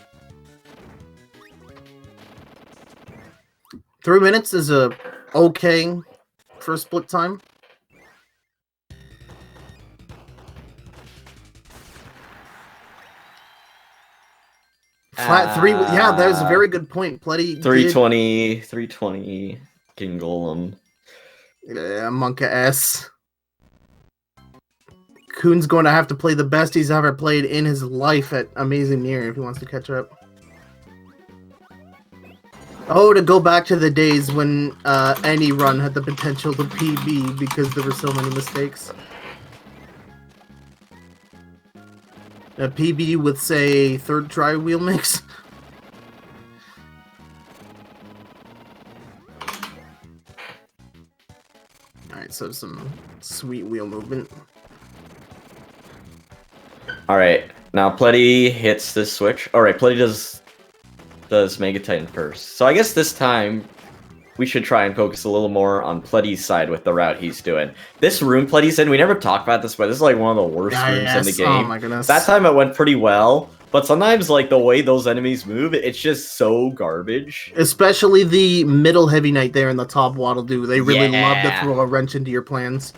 Speaker 2: 3 minutes is a okay for split time. Flat 3, yeah, that was a very good point. Pletty
Speaker 1: 320 King Golem.
Speaker 2: Yeah, Monka S. Coon's going to have to play the best he's ever played in his life at Amazing Mirror if he wants to catch up. Oh, to go back to the days when any run had the potential to PB because there were so many mistakes. A PB with, say, third try wheel mix. Alright, so some sweet wheel movement.
Speaker 1: Alright, now Pletty hits this switch. Alright, Pletty does Mega Titan first. So I guess this time we should try and focus a little more on Pletty's side with the route he's doing. This room Pletty's in, we never talked about this, but this is like one of the worst rooms in the game.
Speaker 2: Oh my goodness.
Speaker 1: That time it went pretty well, but sometimes like the way those enemies move, it's just so garbage.
Speaker 2: Especially the middle heavy knight there in the top waddle do. They really love to throw a wrench into your plans.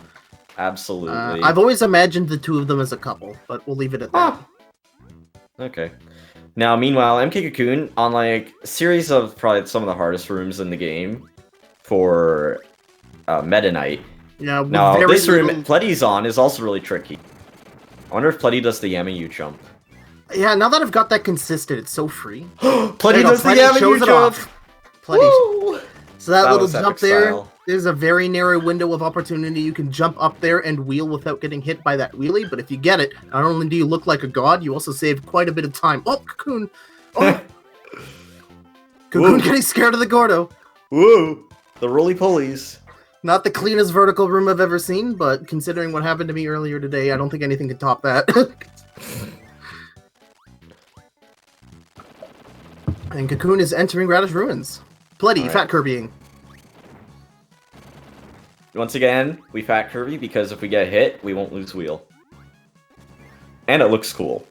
Speaker 1: Absolutely.
Speaker 2: I've always imagined the two of them as a couple, but we'll leave it at that.
Speaker 1: Okay. Now, meanwhile, MKCocoon on like a series of probably some of the hardest rooms in the game for Meta Knight.
Speaker 2: Yeah.
Speaker 1: Now, this room Pletty's on is also really tricky. I wonder if Pletty does the Yamayu jump.
Speaker 2: Yeah, now that I've got that consistent, it's so free.
Speaker 1: Pletty does the Yamayu jump.
Speaker 2: Pletty. So that little jump there,
Speaker 1: style.
Speaker 2: there's a very narrow window of opportunity. You can jump up there and wheel without getting hit by that wheelie, but if you get it, not only do you look like a god, you also save quite a bit of time. Oh, Cocoon! Oh! Cocoon getting scared of the Gordo.
Speaker 1: Woo! The roly-polies.
Speaker 2: Not the cleanest vertical room I've ever seen, but considering what happened to me earlier today, I don't think anything could top that. And Cocoon is entering Radish Ruins. Pletty, fat Kirbying.
Speaker 1: Once again, we fat Kirby because if we get hit, we won't lose wheel. And it looks cool.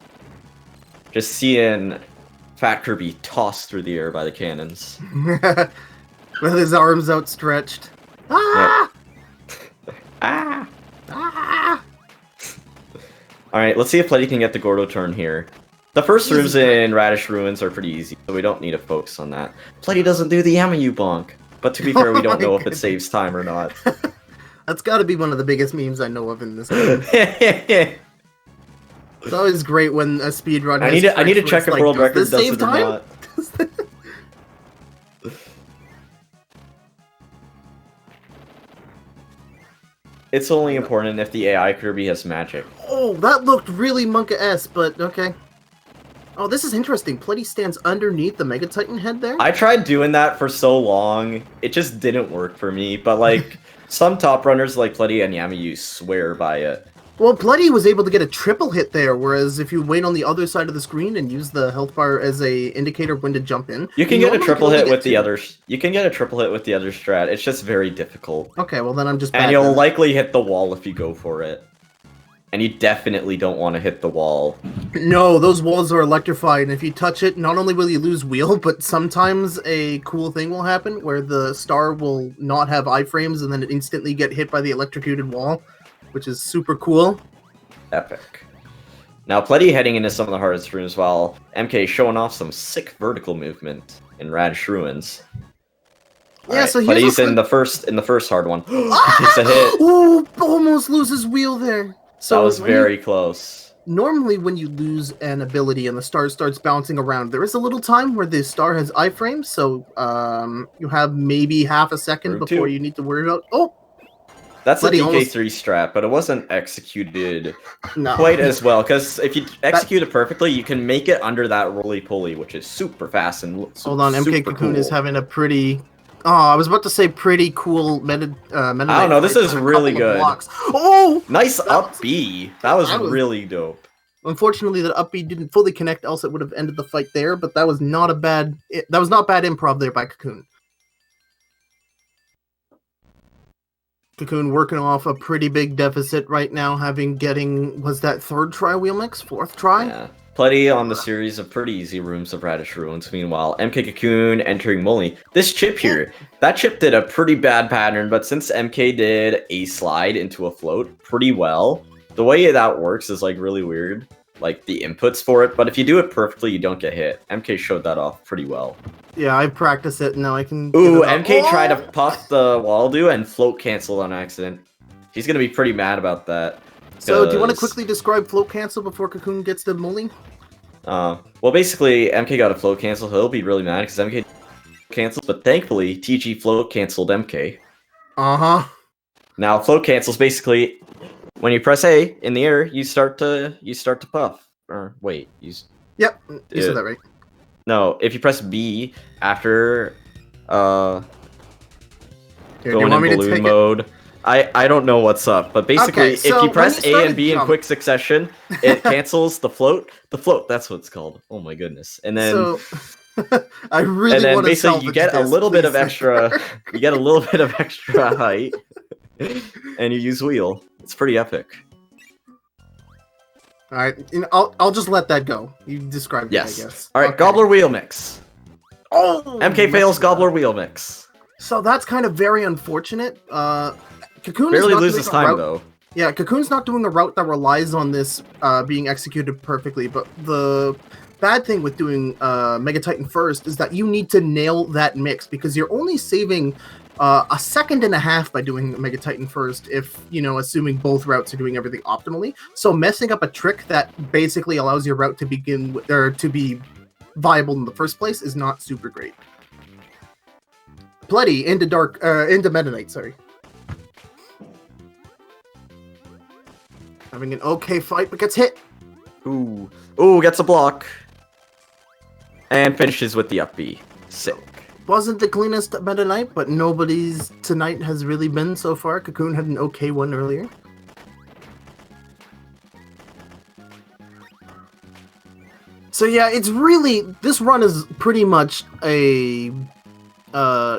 Speaker 1: Just seeing fat Kirby tossed through the air by the cannons.
Speaker 2: With his arms outstretched. Ah!
Speaker 1: Yep. Ah!
Speaker 2: Ah!
Speaker 1: Alright, let's see if Pletty can get the Gordo turn here. The first rooms in Radish Ruins are pretty easy, so we don't need to focus on that. Pletty doesn't do the Yamayu bonk. But to be fair, we don't know if it saves time or not.
Speaker 2: That's gotta be one of the biggest memes I know of in this game. It's always great when a speedrun has
Speaker 1: I need to check if world record does it or not. It's only important if the AI Kirby has magic.
Speaker 2: Oh, that looked really Monka-esque, but okay. Oh, this is interesting. Pletty stands underneath the Mega Titan head there?
Speaker 1: I tried doing that for so long. It just didn't work for me. But, like, some top runners like Pletty and Yamayu swear by it.
Speaker 2: Well, Pletty was able to get a triple hit there, whereas if you wait on the other side of the screen and use the health bar as a indicator of when to jump in...
Speaker 1: You can get a triple hit with the others. You can get a triple hit with the other strat. It's just very difficult.
Speaker 2: Okay, well then I'm just bad.
Speaker 1: And you'll likely hit the wall if you go for it. And you definitely don't want to hit the wall.
Speaker 2: No, those walls are electrified, and if you touch it, not only will you lose wheel, but sometimes a cool thing will happen where the star will not have iframes and then it instantly get hit by the electrocuted wall, which is super cool.
Speaker 1: Epic. Now, Pletty heading into some of the hardest rooms while MK showing off some sick vertical movement in Radish Ruins.
Speaker 2: Yeah,
Speaker 1: right,
Speaker 2: so
Speaker 1: Pletty's in the first hard one. He takes a hit.
Speaker 2: Oh, almost loses wheel there. So
Speaker 1: that was very close.
Speaker 2: Normally, when you lose an ability and the star starts bouncing around, there is a little time where the star has iframes, so you have maybe half a second before you need to worry about... Oh!
Speaker 1: That's a DK3 strat, but it wasn't executed quite as well, because if you execute it perfectly, you can make it under that roly-poly, which is super fast and
Speaker 2: Hold on, MKCocoon is having a pretty... Oh, I was about to say pretty cool meta
Speaker 1: I don't know, this is really good.
Speaker 2: Oh!
Speaker 1: Nice up B. That was really dope.
Speaker 2: Unfortunately, the up B didn't fully connect, else it would have ended the fight there, but that was not a bad... That was not bad improv there by Cocoon. Cocoon working off a pretty big deficit right now, was that third try wheel mix? Fourth try?
Speaker 1: Yeah. Pletty on the series of pretty easy rooms of Radish Ruins. Meanwhile, MKCocoon entering Molly. This chip here, that chip did a pretty bad pattern, but since MK did a slide into a float pretty well, the way that works is like really weird. Like the inputs for it, but if you do it perfectly, you don't get hit. MK showed that off pretty well.
Speaker 2: Yeah, I practiced it, and now I can...
Speaker 1: Ooh, MK tried to puff the wall do and float canceled on accident. He's gonna be pretty mad about that.
Speaker 2: So, do you want to quickly describe float cancel before Cocoon gets to Molly?
Speaker 1: Well, basically, MK got a float cancel. He'll be really mad because MK cancels, but thankfully TG float canceled MK.
Speaker 2: Uh-huh.
Speaker 1: Now float cancels basically when you press A in the air, you start to puff. Or wait,
Speaker 2: Yep, you said that right.
Speaker 1: No, if you press B after
Speaker 2: Here,
Speaker 1: going in balloon mode. I don't know what's up, but basically,
Speaker 2: so
Speaker 1: if you press A and B in
Speaker 2: jump...
Speaker 1: quick succession, it cancels the float. The float, that's what it's called. Oh my goodness! And then,
Speaker 2: so I really
Speaker 1: and then
Speaker 2: want to
Speaker 1: basically you get a little bit of extra. You get a little bit of extra height, and you use wheel. It's pretty epic.
Speaker 2: All right, I'll just let that go. You described
Speaker 1: yes.
Speaker 2: it, I guess.
Speaker 1: All right, okay. Gobbler wheel mix.
Speaker 2: Oh,
Speaker 1: MK fails Gobbler wheel mix.
Speaker 2: So that's kind of very unfortunate. Cocoon
Speaker 1: barely loses time though.
Speaker 2: Yeah, Cocoon's not doing a route that relies on this being executed perfectly, but the bad thing with doing Mega Titan first is that you need to nail that mix because you're only saving a second and a half by doing Mega Titan first if, assuming both routes are doing everything optimally. So messing up a trick that basically allows your route to begin with, or to be viable in the first place is not super great. Pletty into Meta Knight, sorry. Having an okay fight, but gets hit.
Speaker 1: Ooh, gets a block. And finishes with the up B. Sick.
Speaker 2: Wasn't the cleanest Meta Knight, but nobody's tonight has really been so far. Cocoon had an okay one earlier. So yeah, it's really, this run is pretty much a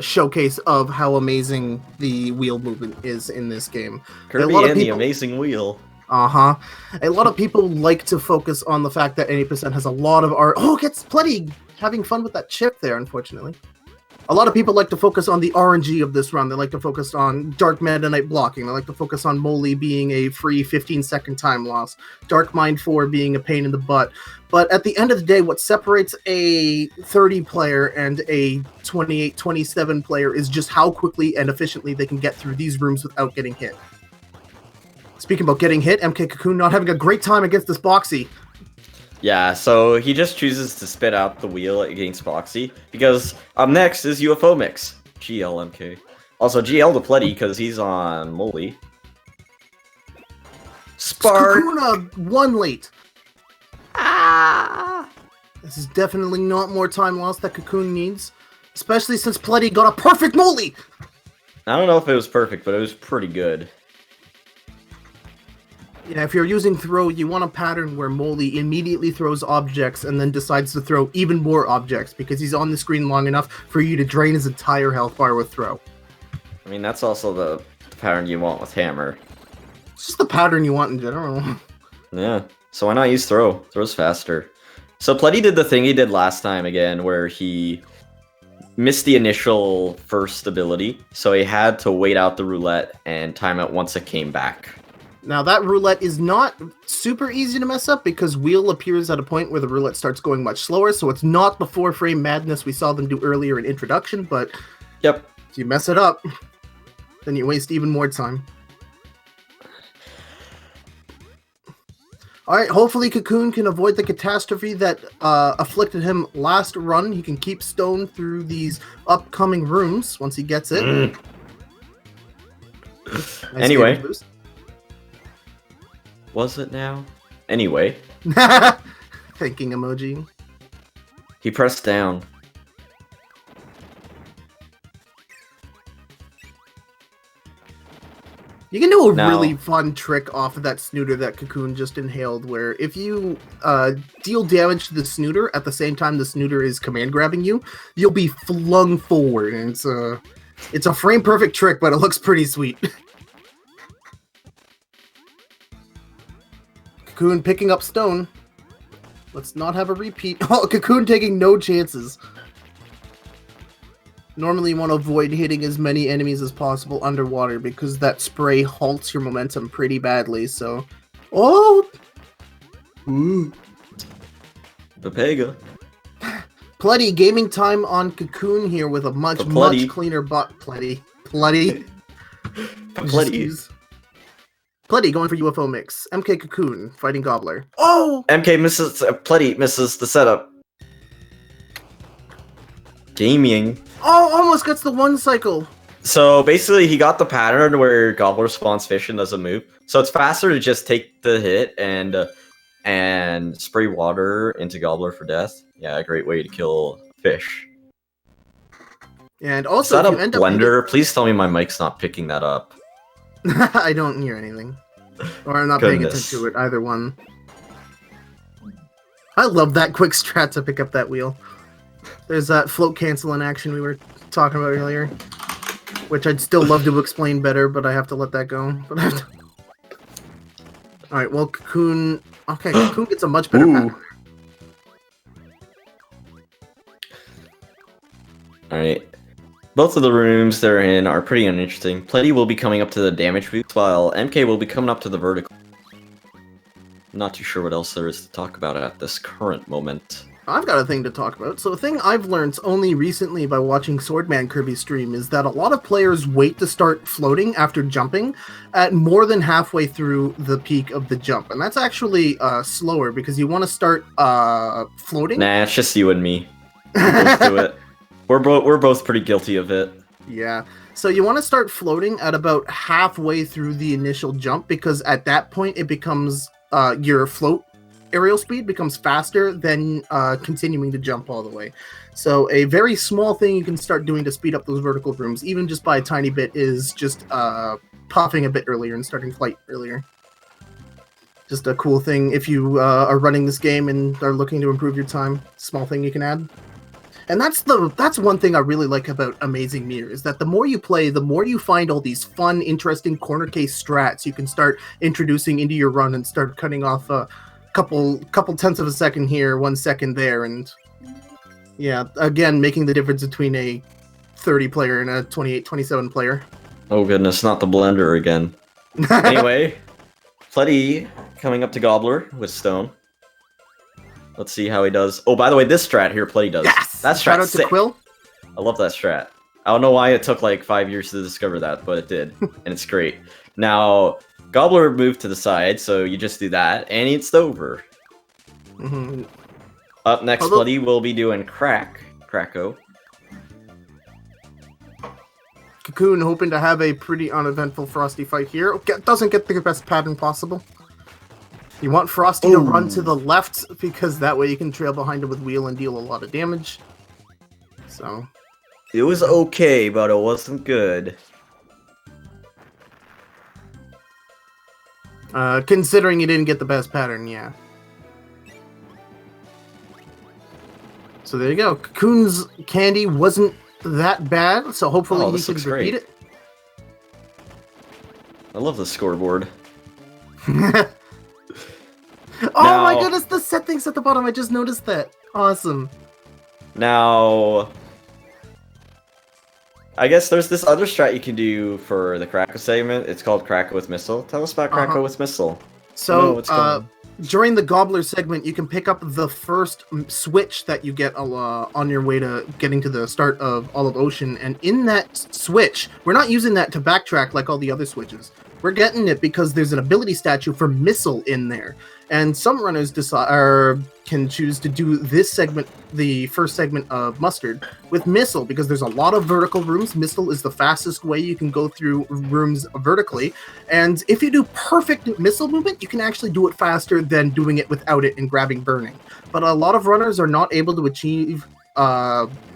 Speaker 2: showcase of how amazing the wheel movement is in this game.
Speaker 1: Kirby and the amazing wheel.
Speaker 2: Uh-huh. A lot of people like to focus on the fact that 80% has a lot of art. Oh, gets Pletty having fun with that chip there, unfortunately. A lot of people like to focus on the RNG of this run. They like to focus on Dark Meta Knight blocking. They like to focus on Moly being a free 15-second time loss. Dark Mind 4 being a pain in the butt. But at the end of the day, what separates a 30 player and a 28, 27 player is just how quickly and efficiently they can get through these rooms without getting hit. Speaking about getting hit, MKCocoon not having a great time against this Boxy.
Speaker 1: Yeah, so he just chooses to spit out the wheel against Boxy, because up next is UFO Mix. GL MK. Also GL to Pletty, because he's on Moly. Spark!
Speaker 2: Cocoon one late.
Speaker 1: Ah!
Speaker 2: This is definitely not more time lost that Cocoon needs, especially since Pletty got a perfect Moly!
Speaker 1: I don't know if it was perfect, but it was pretty good.
Speaker 2: Yeah, if you're using throw, you want a pattern where Moly immediately throws objects and then decides to throw even more objects because he's on the screen long enough for you to drain his entire health bar with throw.
Speaker 1: I mean, that's also the pattern you want with hammer.
Speaker 2: It's just the pattern you want in general.
Speaker 1: Yeah, so why not use throw? Throw's faster. So Pletty did the thing he did last time again, where he missed the initial first ability, so he had to wait out the roulette and time it once it came back.
Speaker 2: Now, that roulette is not super easy to mess up because wheel appears at a point where the roulette starts going much slower, so it's not the 4-frame madness we saw them do earlier in Introduction, but
Speaker 1: yep,
Speaker 2: if you mess it up, then you waste even more time. Alright, hopefully Cocoon can avoid the catastrophe that afflicted him last run. He can keep Stone through these upcoming rooms once he gets it. Nice
Speaker 1: anyway. Was it now? Anyway.
Speaker 2: Thinking emoji.
Speaker 1: He pressed down.
Speaker 2: You can do a really fun trick off of that snooter that Cocoon just inhaled, where if you deal damage to the snooter at the same time the snooter is command grabbing you, you'll be flung forward. And it's a frame perfect trick, but it looks pretty sweet. Cocoon picking up Stone. Let's not have a repeat. Oh, Cocoon taking no chances. Normally you want to avoid hitting as many enemies as possible underwater because that spray halts your momentum pretty badly, so... Oh!
Speaker 1: Ooh. Pepega.
Speaker 2: Pletty gaming time on Cocoon here with a much cleaner bot. Pletty. Pletty going for UFO Mix. MKCocoon fighting Gobbler. Oh!
Speaker 1: MK misses. Pletty misses the setup. Gaming.
Speaker 2: Oh, almost gets the one cycle.
Speaker 1: So basically, he got the pattern where Gobbler spawns fish and doesn't move. So it's faster to just take the hit and spray water into Gobbler for death. Yeah, a great way to kill fish.
Speaker 2: And
Speaker 1: Is
Speaker 2: also,
Speaker 1: that
Speaker 2: if
Speaker 1: a
Speaker 2: you end
Speaker 1: blender? Please tell me my mic's not picking that up.
Speaker 2: I don't hear anything. Or I'm not paying attention to it, either one. I love that quick strat to pick up that wheel. There's that float cancel in action we were talking about earlier. Which I'd still love to explain better, but I have to let that go. Alright, well, Cocoon... Okay, Cocoon gets a much better pattern.
Speaker 1: Alright. Both of the rooms they're in are pretty uninteresting. Pletty will be coming up to the damage boost, while MK will be coming up to the vertical. Not too sure what else there is to talk about at this current moment.
Speaker 2: I've got a thing to talk about. So a thing I've learned only recently by watching Swordman Kirby stream is that a lot of players wait to start floating after jumping at more than halfway through the peak of the jump. And that's actually slower because you want to start floating.
Speaker 1: Nah, it's just you and me. We both do it. We're both pretty guilty of it.
Speaker 2: Yeah. So you want to start floating at about halfway through the initial jump because at that point it becomes your float aerial speed becomes faster than continuing to jump all the way. So a very small thing you can start doing to speed up those vertical rooms, even just by a tiny bit, is just popping a bit earlier and starting flight earlier. Just a cool thing if you are running this game and are looking to improve your time. Small thing you can add. And that's one thing I really like about Amazing Mirror, is that the more you play, the more you find all these fun, interesting corner case strats you can start introducing into your run and start cutting off couple tenths of a second here, 1 second there, and yeah, again, making the difference between a 30 player and a 28, 27 player.
Speaker 1: Oh goodness, not the blender again. Anyway, Pletty coming up to Gobbler with Stone. Let's see how he does. Oh, by the way, this strat here, Pletty does.
Speaker 2: Yes!
Speaker 1: That
Speaker 2: Shout out
Speaker 1: strat's
Speaker 2: to
Speaker 1: sick.
Speaker 2: Quill.
Speaker 1: I love that strat. I don't know why it took like 5 years to discover that, but it did, and it's great. Now, Gobbler moved to the side, so you just do that, and it's over.
Speaker 2: Mm-hmm.
Speaker 1: Up next, Pletty will be doing Kracko.
Speaker 2: Cocoon hoping to have a pretty uneventful Frosty fight here. Doesn't get the best pattern possible. You want Frosty to run to the left, because that way you can trail behind him with Wheel and deal a lot of damage. So
Speaker 1: it was okay, but it wasn't good.
Speaker 2: Considering you didn't get the best pattern, yeah. So there you go. Cocoon's candy wasn't that bad, so hopefully he can repeat it.
Speaker 1: I love the scoreboard.
Speaker 2: Oh my goodness, the set things at the bottom, I just noticed that. Awesome.
Speaker 1: Now, I guess there's this other strat you can do for the Kracko segment. It's called Kracko with Missile. Tell us about Kracko with Missile.
Speaker 2: So, during the Gobbler segment, you can pick up the first switch that you get on your way to getting to the start of Olive Ocean, and in that switch, we're not using that to backtrack like all the other switches. We're getting it because there's an ability statue for Missile in there, and some runners can choose to do this segment, the first segment of Mustard, with Missile, because there's a lot of vertical rooms. Missile is the fastest way you can go through rooms vertically, and if you do perfect Missile movement, you can actually do it faster than doing it without it and grabbing Burning. But a lot of runners are not able to achieve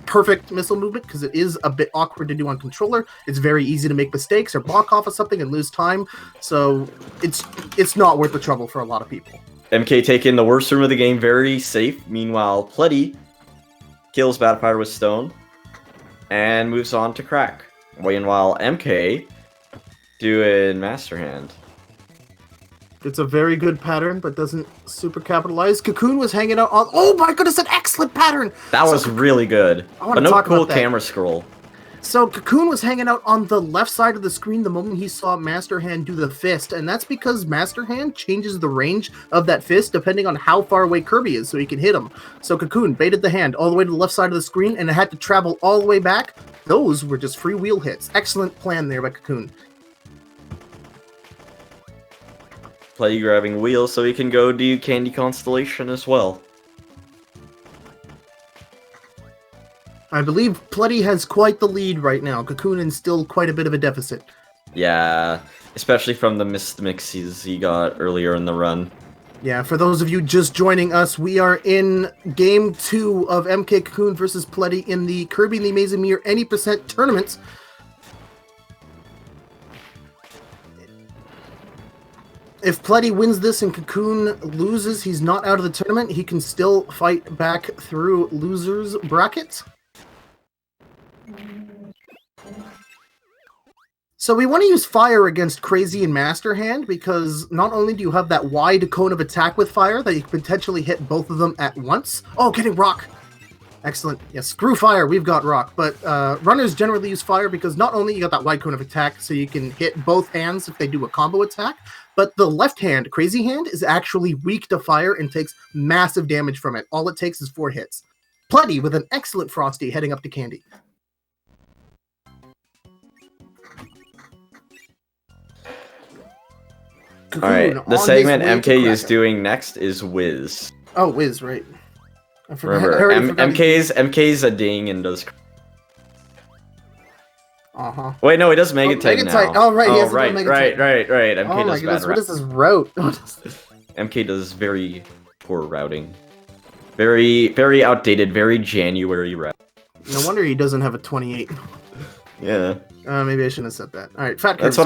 Speaker 2: perfect Missile movement because it is a bit awkward to do on controller. It's very easy to make mistakes or block off of something and lose time, so it's not worth the trouble for a lot of people.
Speaker 1: MK taking the worst room of the game, very safe. Meanwhile, Pletty kills Bad Fighter with Stone and moves on to Crack. Meanwhile, MK doing Master Hand.
Speaker 2: It's a very good pattern, but doesn't super capitalize. Cocoon was hanging out on... Oh my goodness, an excellent pattern!
Speaker 1: That was really good. But no cool camera scroll.
Speaker 2: So Cocoon was hanging out on the left side of the screen the moment he saw Master Hand do the fist, and that's because Master Hand changes the range of that fist depending on how far away Kirby is, so he can hit him. So Cocoon baited the hand all the way to the left side of the screen, and it had to travel all the way back. Those were just free wheel hits. Excellent plan there by Cocoon.
Speaker 1: Pletty grabbing Wheel so he can go do Candy Constellation as well.
Speaker 2: I believe Pletty has quite the lead right now. Cocoon is still quite a bit of a deficit.
Speaker 1: Yeah, especially from the missed mixes he got earlier in the run.
Speaker 2: Yeah, for those of you just joining us, we are in Game 2 of MKCocoon versus Pletty in the Kirby and the Amazing Mirror Any Percent tournaments. If Pletty wins this and Cocoon loses, he's not out of the tournament. He can still fight back through losers bracket. So we want to use fire against Crazy and Master Hand because not only do you have that wide cone of attack with fire that you can potentially hit both of them at once. Oh, getting rock. Excellent. Yeah, screw fire. We've got rock. But runners generally use fire because not only you got that wide cone of attack so you can hit both hands if they do a combo attack, but the left hand, Crazy Hand, is actually weak to fire and takes massive damage from it. All it takes is 4 hits. Pletty with an excellent Frosty heading up to Candy.
Speaker 1: Alright, the segment MK is doing next is Wiz.
Speaker 2: Oh, Wiz, right. I forgot.
Speaker 1: Remember, MK's a ding and does...
Speaker 2: Uh-huh.
Speaker 1: Wait, no, he does Mega Titan now.
Speaker 2: Oh, right, he has
Speaker 1: right. MK
Speaker 2: oh my
Speaker 1: does
Speaker 2: goodness,
Speaker 1: bad
Speaker 2: what is this route?
Speaker 1: MK does very poor routing. Very outdated, very January route.
Speaker 2: No wonder he doesn't have a 28.
Speaker 1: Yeah.
Speaker 2: Maybe I shouldn't have said that. All right, Fat
Speaker 1: That's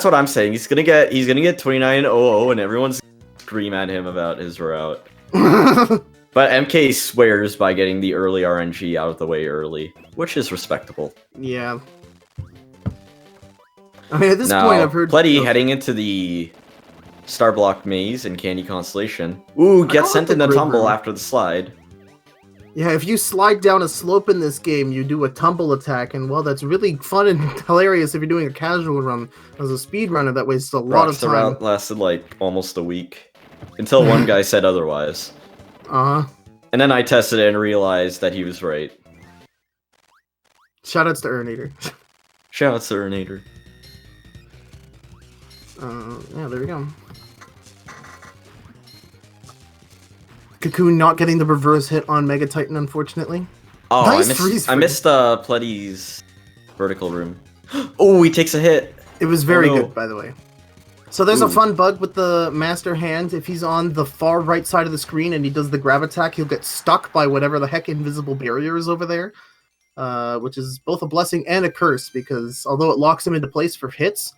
Speaker 1: what I'm saying. He's gonna get 29-0-0 and everyone's scream at him about his route. But MK swears by getting the early RNG out of the way early, which is respectable.
Speaker 2: Yeah. I mean, at this point, I've heard
Speaker 1: Pletty heading into the Star Block Maze and Candy Constellation. Ooh, gets sent in the tumble after the slide.
Speaker 2: Yeah, if you slide down a slope in this game, you do a tumble attack, and well, that's really fun and hilarious if you're doing a casual run. As a speedrunner, that wastes a lot of time.
Speaker 1: The route lasted like almost a week, until one guy said otherwise.
Speaker 2: Uh-huh.
Speaker 1: And then I tested it and realized that he was right.
Speaker 2: Shoutouts to Urnator.
Speaker 1: Shoutouts to Urnator.
Speaker 2: Yeah, there we go. Cocoon not getting the reverse hit on Mega Titan, unfortunately.
Speaker 1: Oh,
Speaker 2: nice
Speaker 1: I missed Pletty's vertical room. Oh, he takes a hit.
Speaker 2: It was very good, by the way. So there's a fun bug with the Master Hand. If he's on the far right side of the screen and he does the grab attack, he'll get stuck by whatever the heck invisible barrier is over there. Which is both a blessing and a curse, because although it locks him into place for hits,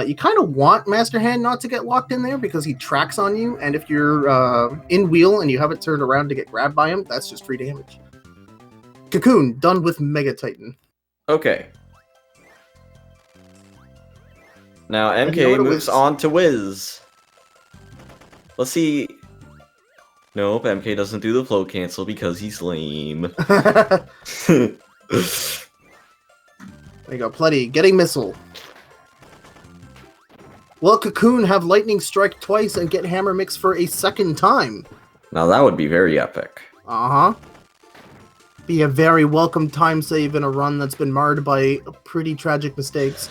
Speaker 2: you kind of want Master Hand not to get locked in there because he tracks on you, and if you're in wheel and you have it turned around to get grabbed by him, that's just free damage. Cocoon, done with Mega Titan.
Speaker 1: Okay. Now MK moves on to Wiz. Let's see. Nope, MK doesn't do the flow cancel because he's lame.
Speaker 2: There you go, Pletty, getting missile. Will Cocoon have Lightning Strike twice and get Hammer Mix for a second time?
Speaker 1: Now that would be very epic.
Speaker 2: Uh-huh. Be a very welcome time save in a run that's been marred by pretty tragic mistakes.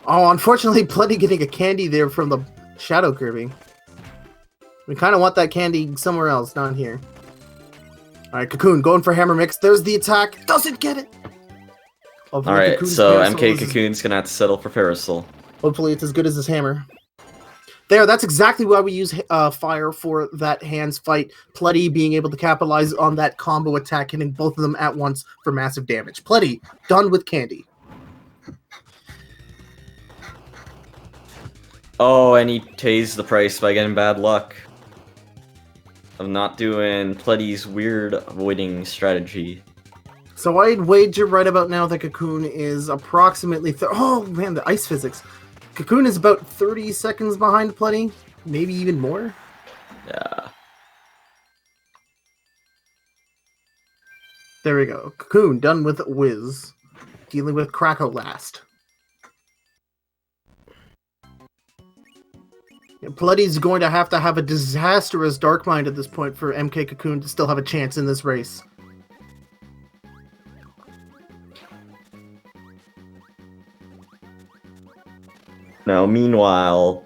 Speaker 2: Oh, unfortunately, Pletty getting a candy there from the Shadow Kirby. We kind of want that candy somewhere else, not here. Alright, Cocoon, going for Hammer Mix. There's the attack. Doesn't get it!
Speaker 1: Alright, so MKCocoon's gonna have to settle for Parasol.
Speaker 2: Hopefully it's as good as his hammer. There, that's exactly why we use fire for that hands fight. Pletty being able to capitalize on that combo attack, hitting both of them at once for massive damage. Pletty, done with candy.
Speaker 1: Oh, and he tased the price by getting bad luck of not doing Pletty's weird avoiding strategy.
Speaker 2: So I'd wager right about now that Cocoon is approximately... oh, man, the ice physics. Cocoon is about 30 seconds behind Pletty. Maybe even more.
Speaker 1: Yeah.
Speaker 2: There we go. Cocoon done with Wiz. Dealing with Krakow last. Pletty's going to have a disastrous Dark Mind at this point for MKCocoon to still have a chance in this race.
Speaker 1: Now, meanwhile,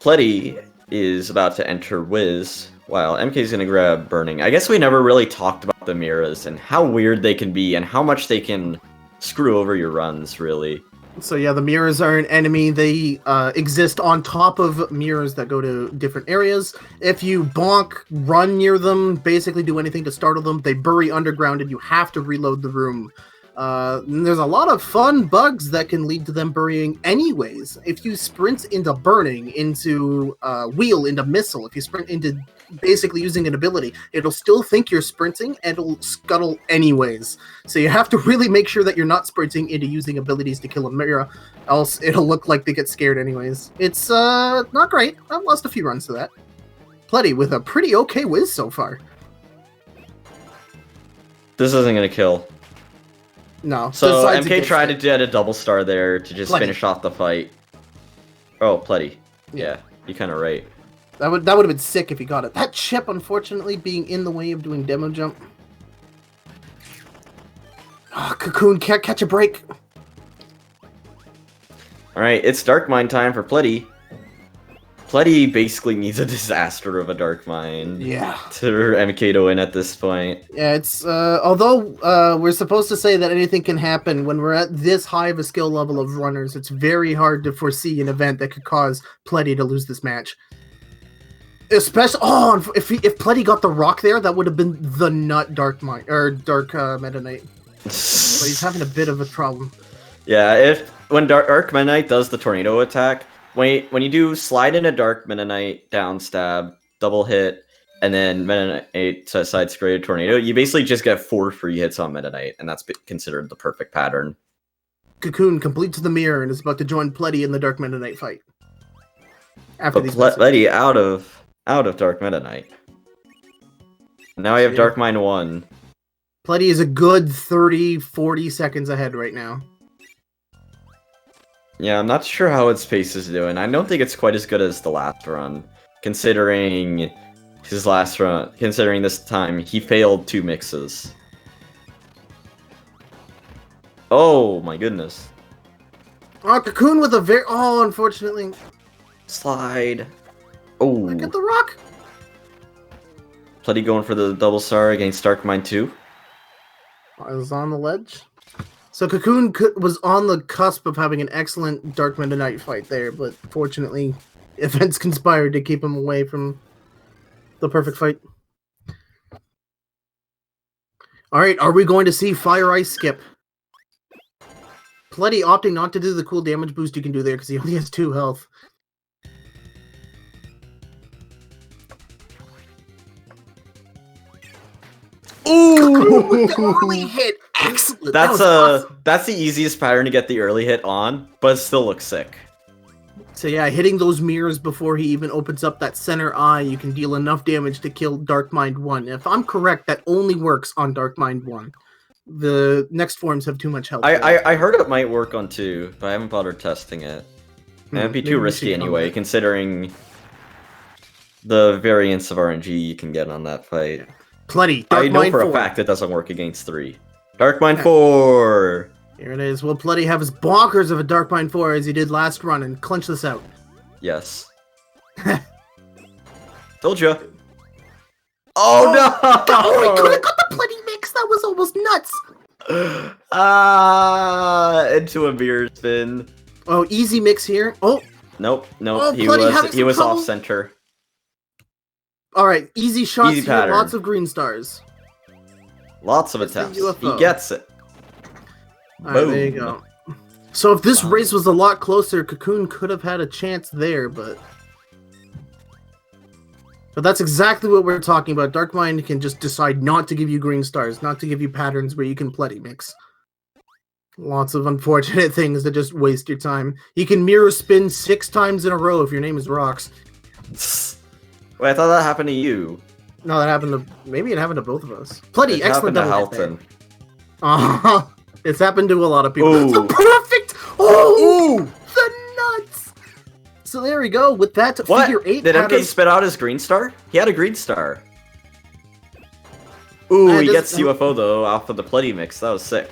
Speaker 1: Pletty is about to enter Wiz, while MK's gonna grab Burning. I guess we never really talked about the mirrors and how weird they can be and how much they can screw over your runs, really.
Speaker 2: So yeah, the mirrors are an enemy. They exist on top of mirrors that go to different areas. If you bonk, run near them, basically do anything to startle them, they bury underground and you have to reload the room. There's a lot of fun bugs that can lead to them burying anyways. If you sprint into Burning, into Wheel, into Missile, if you sprint into basically using an ability, it'll still think you're sprinting and it'll scuttle anyways. So you have to really make sure that you're not sprinting into using abilities to kill a mirror, else it'll look like they get scared anyways. It's not great. I've lost a few runs to that. Pletty with a pretty okay whiz so far.
Speaker 1: This isn't gonna kill.
Speaker 2: No.
Speaker 1: So MK tried to get a double star there to just finish off the fight. Oh, Pletty. Yeah, you're kind of right.
Speaker 2: That would have been sick if he got it. That chip, unfortunately, being in the way of doing demo jump. Oh, Cocoon can't catch a break.
Speaker 1: Alright, it's Dark Mind time for Pletty. Pletty basically needs a disaster of a Dark Mind.
Speaker 2: Yeah.
Speaker 1: To MK to win at this point.
Speaker 2: Yeah, it's although we're supposed to say that anything can happen when we're at this high of a skill level of runners, it's very hard to foresee an event that could cause Pletty to lose this match. Especially, if Pletty got the rock there, that would have been the nut Dark Mind or Dark Meta Knight. But he's having a bit of a problem.
Speaker 1: Yeah, when Dark Meta Knight does the tornado attack, when you do slide in a Dark Meta Knight down stab, double hit, and then Meta Knight side scrape tornado, you basically just get 4 free hits on Meta Knight, and that's considered the perfect pattern.
Speaker 2: Cocoon completes the mirror and is about to join Pletty in the Dark Meta Knight fight. After
Speaker 1: But Pletty out of Dark Meta Knight. Now I have Dark Mind 1.
Speaker 2: Pletty is a good 30-40 seconds ahead right now.
Speaker 1: Yeah, I'm not sure how its pace is doing. I don't think it's quite as good as the last run, considering his last run. Considering this time he failed 2 mixes. Oh my goodness!
Speaker 2: Oh, Cocoon with a unfortunately.
Speaker 1: Slide. Oh.
Speaker 2: Look at the rock.
Speaker 1: Pletty going for the double star against Dark Mind 2.
Speaker 2: I was on the ledge. So Cocoon was on the cusp of having an excellent Dark Meta Knight fight there, but fortunately, events conspired to keep him away from the perfect fight. Alright, are we going to see Fire Ice skip? Pletty opting not to do the cool damage boost you can do there because he only has 2 health.
Speaker 1: Ooh!
Speaker 2: Early hit, excellent.
Speaker 1: That's
Speaker 2: awesome.
Speaker 1: That's the easiest pattern to get the early hit on, but it still looks sick.
Speaker 2: So yeah, hitting those mirrors before he even opens up that center eye, you can deal enough damage to kill Dark Mind 1. If I'm correct, that only works on Dark Mind 1. The next forms have too much health.
Speaker 1: I heard it might work on 2, but I haven't bothered testing it. It'd be too risky anyway, considering the variance of RNG you can get on that fight.
Speaker 2: Pletty.
Speaker 1: I know for a fact it doesn't work against 3. Dark Mind 4!
Speaker 2: Here it is. Will Pletty have his bonkers of a Dark Mind 4 as he did last run and clinch this out?
Speaker 1: Yes. Told ya. Oh no!
Speaker 2: Oh, he could have got the Pletty mix! That was almost nuts!
Speaker 1: Into a mirror spin.
Speaker 2: Oh, easy mix here. Oh!
Speaker 1: Nope.
Speaker 2: Oh,
Speaker 1: he was off center.
Speaker 2: Alright, easy shots
Speaker 1: easy
Speaker 2: here,
Speaker 1: pattern.
Speaker 2: lots of green stars.
Speaker 1: Lots of attempts. He gets it.
Speaker 2: Alright, there you go. So if this race was a lot closer, Cocoon could have had a chance there, but that's exactly what we're talking about. Dark Mind can just decide not to give you green stars, not to give you patterns where you can Pletty mix. Lots of unfortunate things that just waste your time. He can mirror spin 6 times in a row if your name is Rocks.
Speaker 1: Wait, I thought that happened to you.
Speaker 2: No, that happened to... Maybe it happened to both of us. Pletty, excellent double hit there. It's happened to a lot of people.
Speaker 1: Ooh.
Speaker 2: It's perfect! Oh! Ooh. The nuts! So there we go. With that figure 8
Speaker 1: Did
Speaker 2: pattern...
Speaker 1: MK spit out his green star? He had a green star. Ooh, he gets UFO though off of the Pletty mix. That was sick.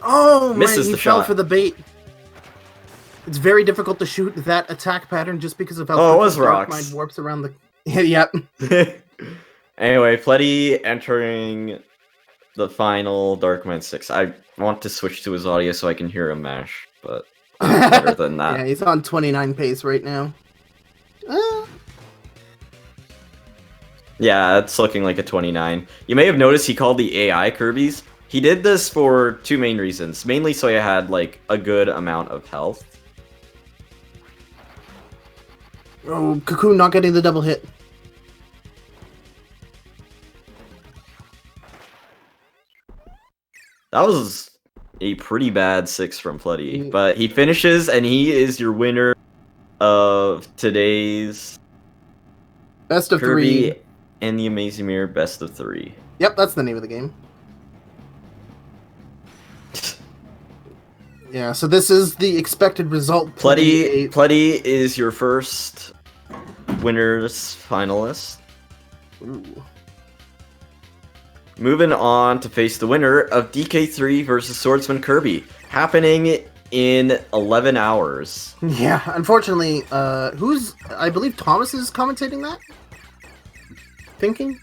Speaker 2: Oh,
Speaker 1: Misses
Speaker 2: man, he
Speaker 1: the
Speaker 2: fell
Speaker 1: shot.
Speaker 2: for the bait. It's very difficult to shoot that attack pattern just because of how
Speaker 1: Oh, it
Speaker 2: quickly
Speaker 1: was
Speaker 2: Dark
Speaker 1: rocks.
Speaker 2: Mind warps around the. Yep.
Speaker 1: Anyway, Pletty entering the final Dark Mind 6. I want to switch to his audio so I can hear him mash, but better than that.
Speaker 2: Yeah, he's on 29 pace right now.
Speaker 1: Yeah, it's looking like a 29. You may have noticed he called the AI Kirby's. He did this for two main reasons. Mainly so he had like a good amount of health.
Speaker 2: Oh, Cocoon not getting the double hit.
Speaker 1: That was a pretty bad 6 from Pletty, but he finishes and he is your winner of today's
Speaker 2: Best of
Speaker 1: Kirby
Speaker 2: 3.
Speaker 1: and the Amazing Mirror Best of 3.
Speaker 2: Yep, that's the name of the game. Yeah, so this is the expected result.
Speaker 1: Pletty is your first winner's finalist.
Speaker 2: Ooh.
Speaker 1: Moving on to face the winner of DK3 versus Swordsman Kirby, happening in 11 hours.
Speaker 2: Yeah, unfortunately, I believe Thomas is commentating that? Thinking?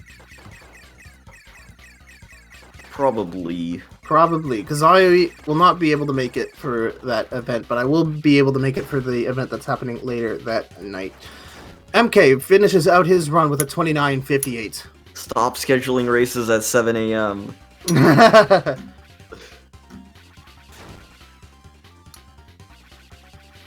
Speaker 1: Probably,
Speaker 2: because I will not be able to make it for that event, but I will be able to make it for the event that's happening later that night. MK finishes out his run with a 29.58.
Speaker 1: Stop scheduling races at 7 a.m.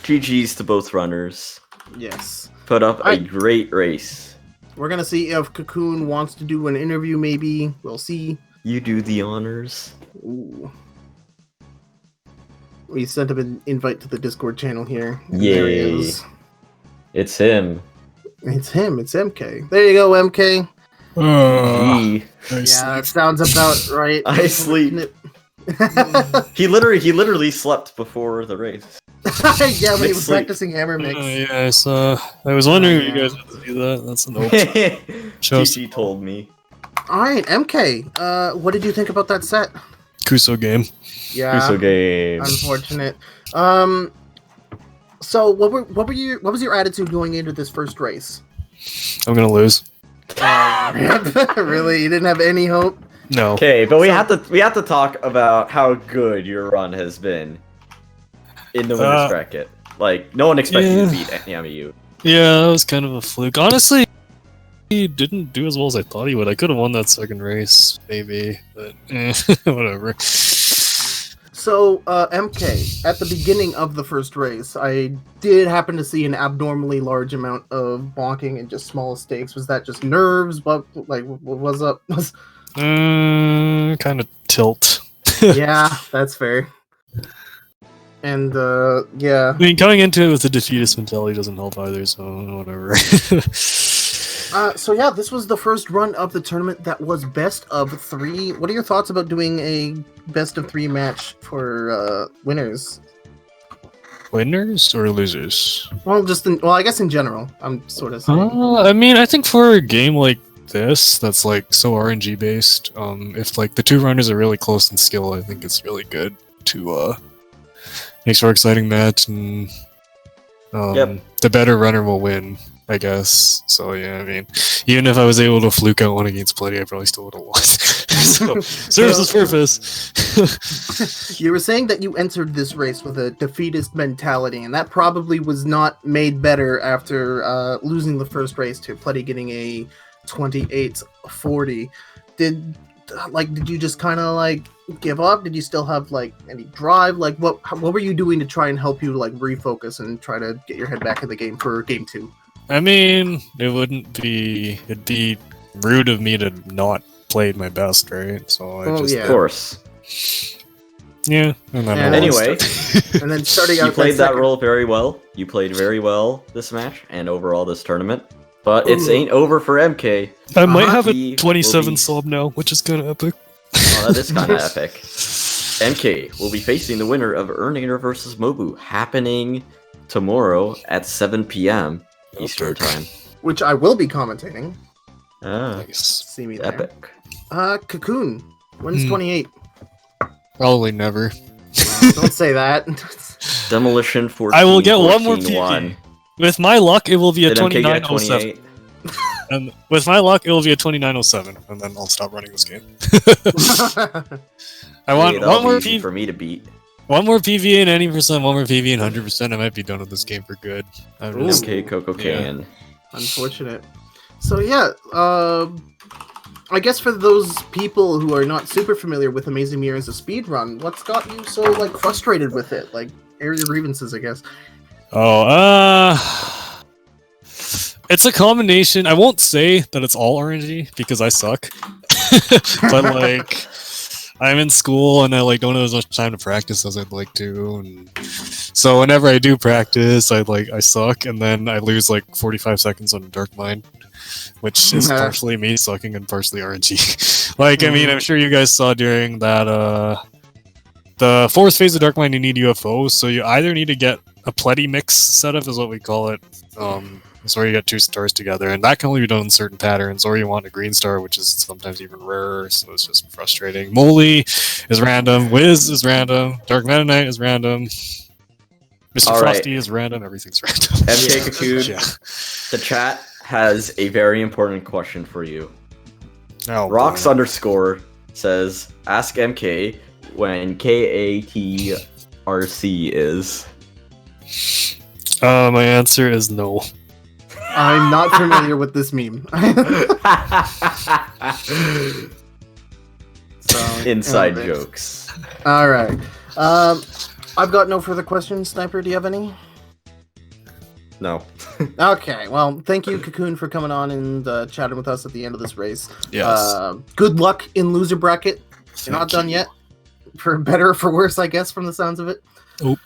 Speaker 1: GG's to both runners.
Speaker 2: Yes.
Speaker 1: Put up a great race.
Speaker 2: We're gonna see if Cocoon wants to do an interview, maybe. We'll see.
Speaker 1: You do the honors.
Speaker 2: Ooh. We sent him an invite to the Discord channel here.
Speaker 1: Yay.
Speaker 2: There he is.
Speaker 1: It's him.
Speaker 2: It's him. It's MK. There you go, MK.
Speaker 1: Yeah,
Speaker 2: that sounds about right.
Speaker 1: I sleep. He literally slept before the race.
Speaker 2: Yeah, when he was practicing hammer mix.
Speaker 3: Yeah, I was wondering if you guys had to do that. That's an open.
Speaker 1: GG told me.
Speaker 2: Alright, MK. What did you think about that set?
Speaker 3: Kuso game.
Speaker 2: Yeah.
Speaker 1: Kuso game.
Speaker 2: Unfortunate. So what was your attitude going into this first race?
Speaker 3: I'm gonna lose.
Speaker 2: Really? You didn't have any hope?
Speaker 3: No.
Speaker 1: Okay, but we have to talk about how good your run has been in the winners bracket. Like, no one expected you to beat Yamayu.
Speaker 3: Yeah, that was kind of a fluke. Honestly, he didn't do as well as I thought he would. I could have won that second race, maybe, but whatever.
Speaker 2: So, MK, at the beginning of the first race, I did happen to see an abnormally large amount of bonking and just small stakes. Was that just nerves? What was up?
Speaker 3: Kind of tilt.
Speaker 2: Yeah, that's fair. And, yeah.
Speaker 3: I mean, coming into it with the defeatist mentality doesn't help either, so whatever.
Speaker 2: So yeah, this was the first run of the tournament that was best of 3. What are your thoughts about doing a best of 3 match for winners?
Speaker 3: Winners or losers?
Speaker 2: Well, I guess in general, I'm sort of saying.
Speaker 3: I mean, I think for a game like this, that's like so RNG based, if like the two runners are really close in skill, I think it's really good to make for an exciting match, and the better runner will win, I guess. So yeah, I mean, even if I was able to fluke out one against Pletty, I probably still would have lost. So serves its purpose.
Speaker 2: You were saying that you entered this race with a defeatist mentality, and that probably was not made better after losing the first race to Pletty getting a 28-40. Did you just kind of like give up? Did you still have like any drive? Like what were you doing to try and help you like refocus and try to get your head back in the game for game 2?
Speaker 3: I mean, it'd be rude of me to not play my best, right? So
Speaker 1: of course.
Speaker 3: Yeah.
Speaker 1: Anyway,
Speaker 2: and then starting out,
Speaker 1: you played that role very well. You played very well this match and overall this tournament. But it ain't over for MK.
Speaker 3: I might have a 27 sub now, which is kind of epic.
Speaker 1: Oh, that is kind of epic. MK will be facing the winner of Ernator vs. Mobu, happening tomorrow at 7 p.m. Eastern Time.
Speaker 2: Which I will be commentating.
Speaker 3: Nice.
Speaker 2: See me there.
Speaker 1: Epic.
Speaker 2: Cocoon. When's 28?
Speaker 3: Probably never.
Speaker 2: Don't say that.
Speaker 1: Demolition 14.
Speaker 3: I will get one more
Speaker 1: 14,
Speaker 3: PV.
Speaker 1: one.
Speaker 3: With my luck, it will be a
Speaker 1: Did MK get
Speaker 3: 2907.
Speaker 1: 28?
Speaker 3: And with my luck, it will be a 2907, and then I'll stop running this game. I want
Speaker 1: that'll
Speaker 3: one more
Speaker 1: be easy
Speaker 3: PV.
Speaker 1: for me to beat.
Speaker 3: One more PV in 80%, one more PV in 100%. I might be done with this game for good. I'm just,
Speaker 1: MKCocoon.
Speaker 2: Unfortunate. So yeah, I guess for those people who are not super familiar with Amazing Mirror as a speedrun, what's got you so like frustrated with it? Like air your grievances, I guess.
Speaker 3: it's a combination. I won't say that it's all RNG because I suck, but like I'm in school and I like don't have as much time to practice as I'd like to, and so whenever I do practice, I suck, and then I lose like 45 seconds on Dark Mind, which is partially me sucking and partially RNG. Like, I mean, I'm sure you guys saw during that the fourth phase of Dark Mind, you need UFOs, so you either need to get a pletty mix setup, is what we call it. So where you get two stars together, and that can only be done in certain patterns, or you want a green star, which is sometimes even rarer, so it's just frustrating. Moly is random, Wiz is random, Dark Meta Knight is random, Mr.
Speaker 1: All
Speaker 3: Frosty
Speaker 1: right.
Speaker 3: is random, everything's random.
Speaker 1: MKCocoon,
Speaker 3: Yeah.
Speaker 1: the chat has a very important question for you.
Speaker 3: Oh,
Speaker 1: Rocks
Speaker 3: boy.
Speaker 1: underscore says, ask MK when KATRC is.
Speaker 3: My answer is no.
Speaker 2: I'm not familiar with this meme. So,
Speaker 1: Inside
Speaker 2: anyways.
Speaker 1: jokes.
Speaker 2: All right. I've got no further questions. Sniper, do you have any?
Speaker 1: No.
Speaker 2: Okay. Well, thank you, Cocoon, for coming on and chatting with us at the end of this race.
Speaker 3: Yes.
Speaker 2: Good luck in loser bracket. You're not
Speaker 3: Thank
Speaker 2: done
Speaker 3: you.
Speaker 2: yet. For better or for worse, I guess, from the sounds of it.
Speaker 3: Oop.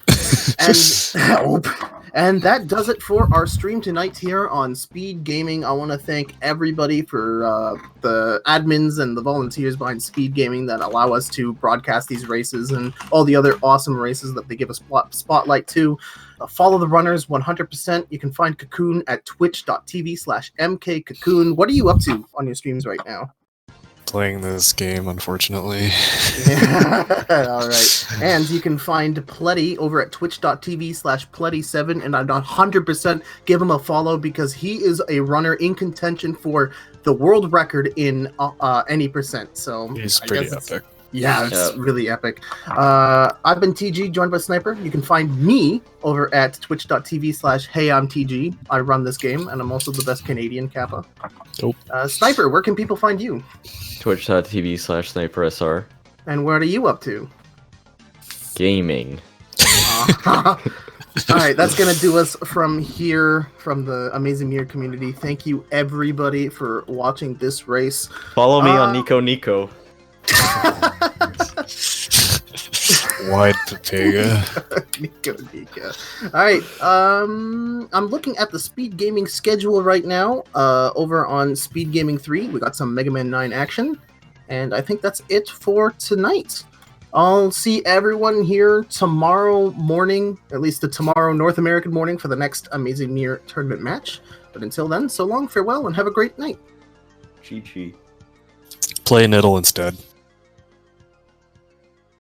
Speaker 2: And that does it for our stream tonight here on Speed Gaming. I want to thank everybody for the admins and the volunteers behind Speed Gaming that allow us to broadcast these races and all the other awesome races that they give us spotlight to. Follow the runners 100%. You can find Cocoon at twitch.tv/MKCocoon. What are you up to on your streams right now?
Speaker 3: Playing this game, unfortunately.
Speaker 2: All right. And you can find Pletty over at twitch.tv/Pletty7, and I'd 100% give him a follow because he is a runner in contention for the world record in any percent. So
Speaker 3: He's
Speaker 2: I
Speaker 3: pretty
Speaker 2: guess
Speaker 3: epic.
Speaker 2: Yeah, it's really epic. I've been TG, joined by Sniper. You can find me over at twitch.tv/HeyI'mTG. I run this game, and I'm also the best Canadian Kappa.
Speaker 3: Dope.
Speaker 2: Sniper, where can people find you?
Speaker 1: Twitch.tv/SniperSR.
Speaker 2: And what are you up to?
Speaker 1: Gaming.
Speaker 2: All right, that's going to do us from here, from the Amazing Mirror community. Thank you, everybody, for watching this race.
Speaker 1: Follow me on Nico.
Speaker 3: Wide Pepega.
Speaker 2: Nico. All right, I'm looking at the Speed Gaming schedule right now. Over on Speed Gaming 3, we got some Mega Man 9 action, and I think that's it for tonight. I'll see everyone here tomorrow morning, at least the tomorrow North American morning, for the next Amazing Mirror tournament match. But until then, so long, farewell, and have a great night.
Speaker 1: Chi-chi.
Speaker 3: Play Niddle instead.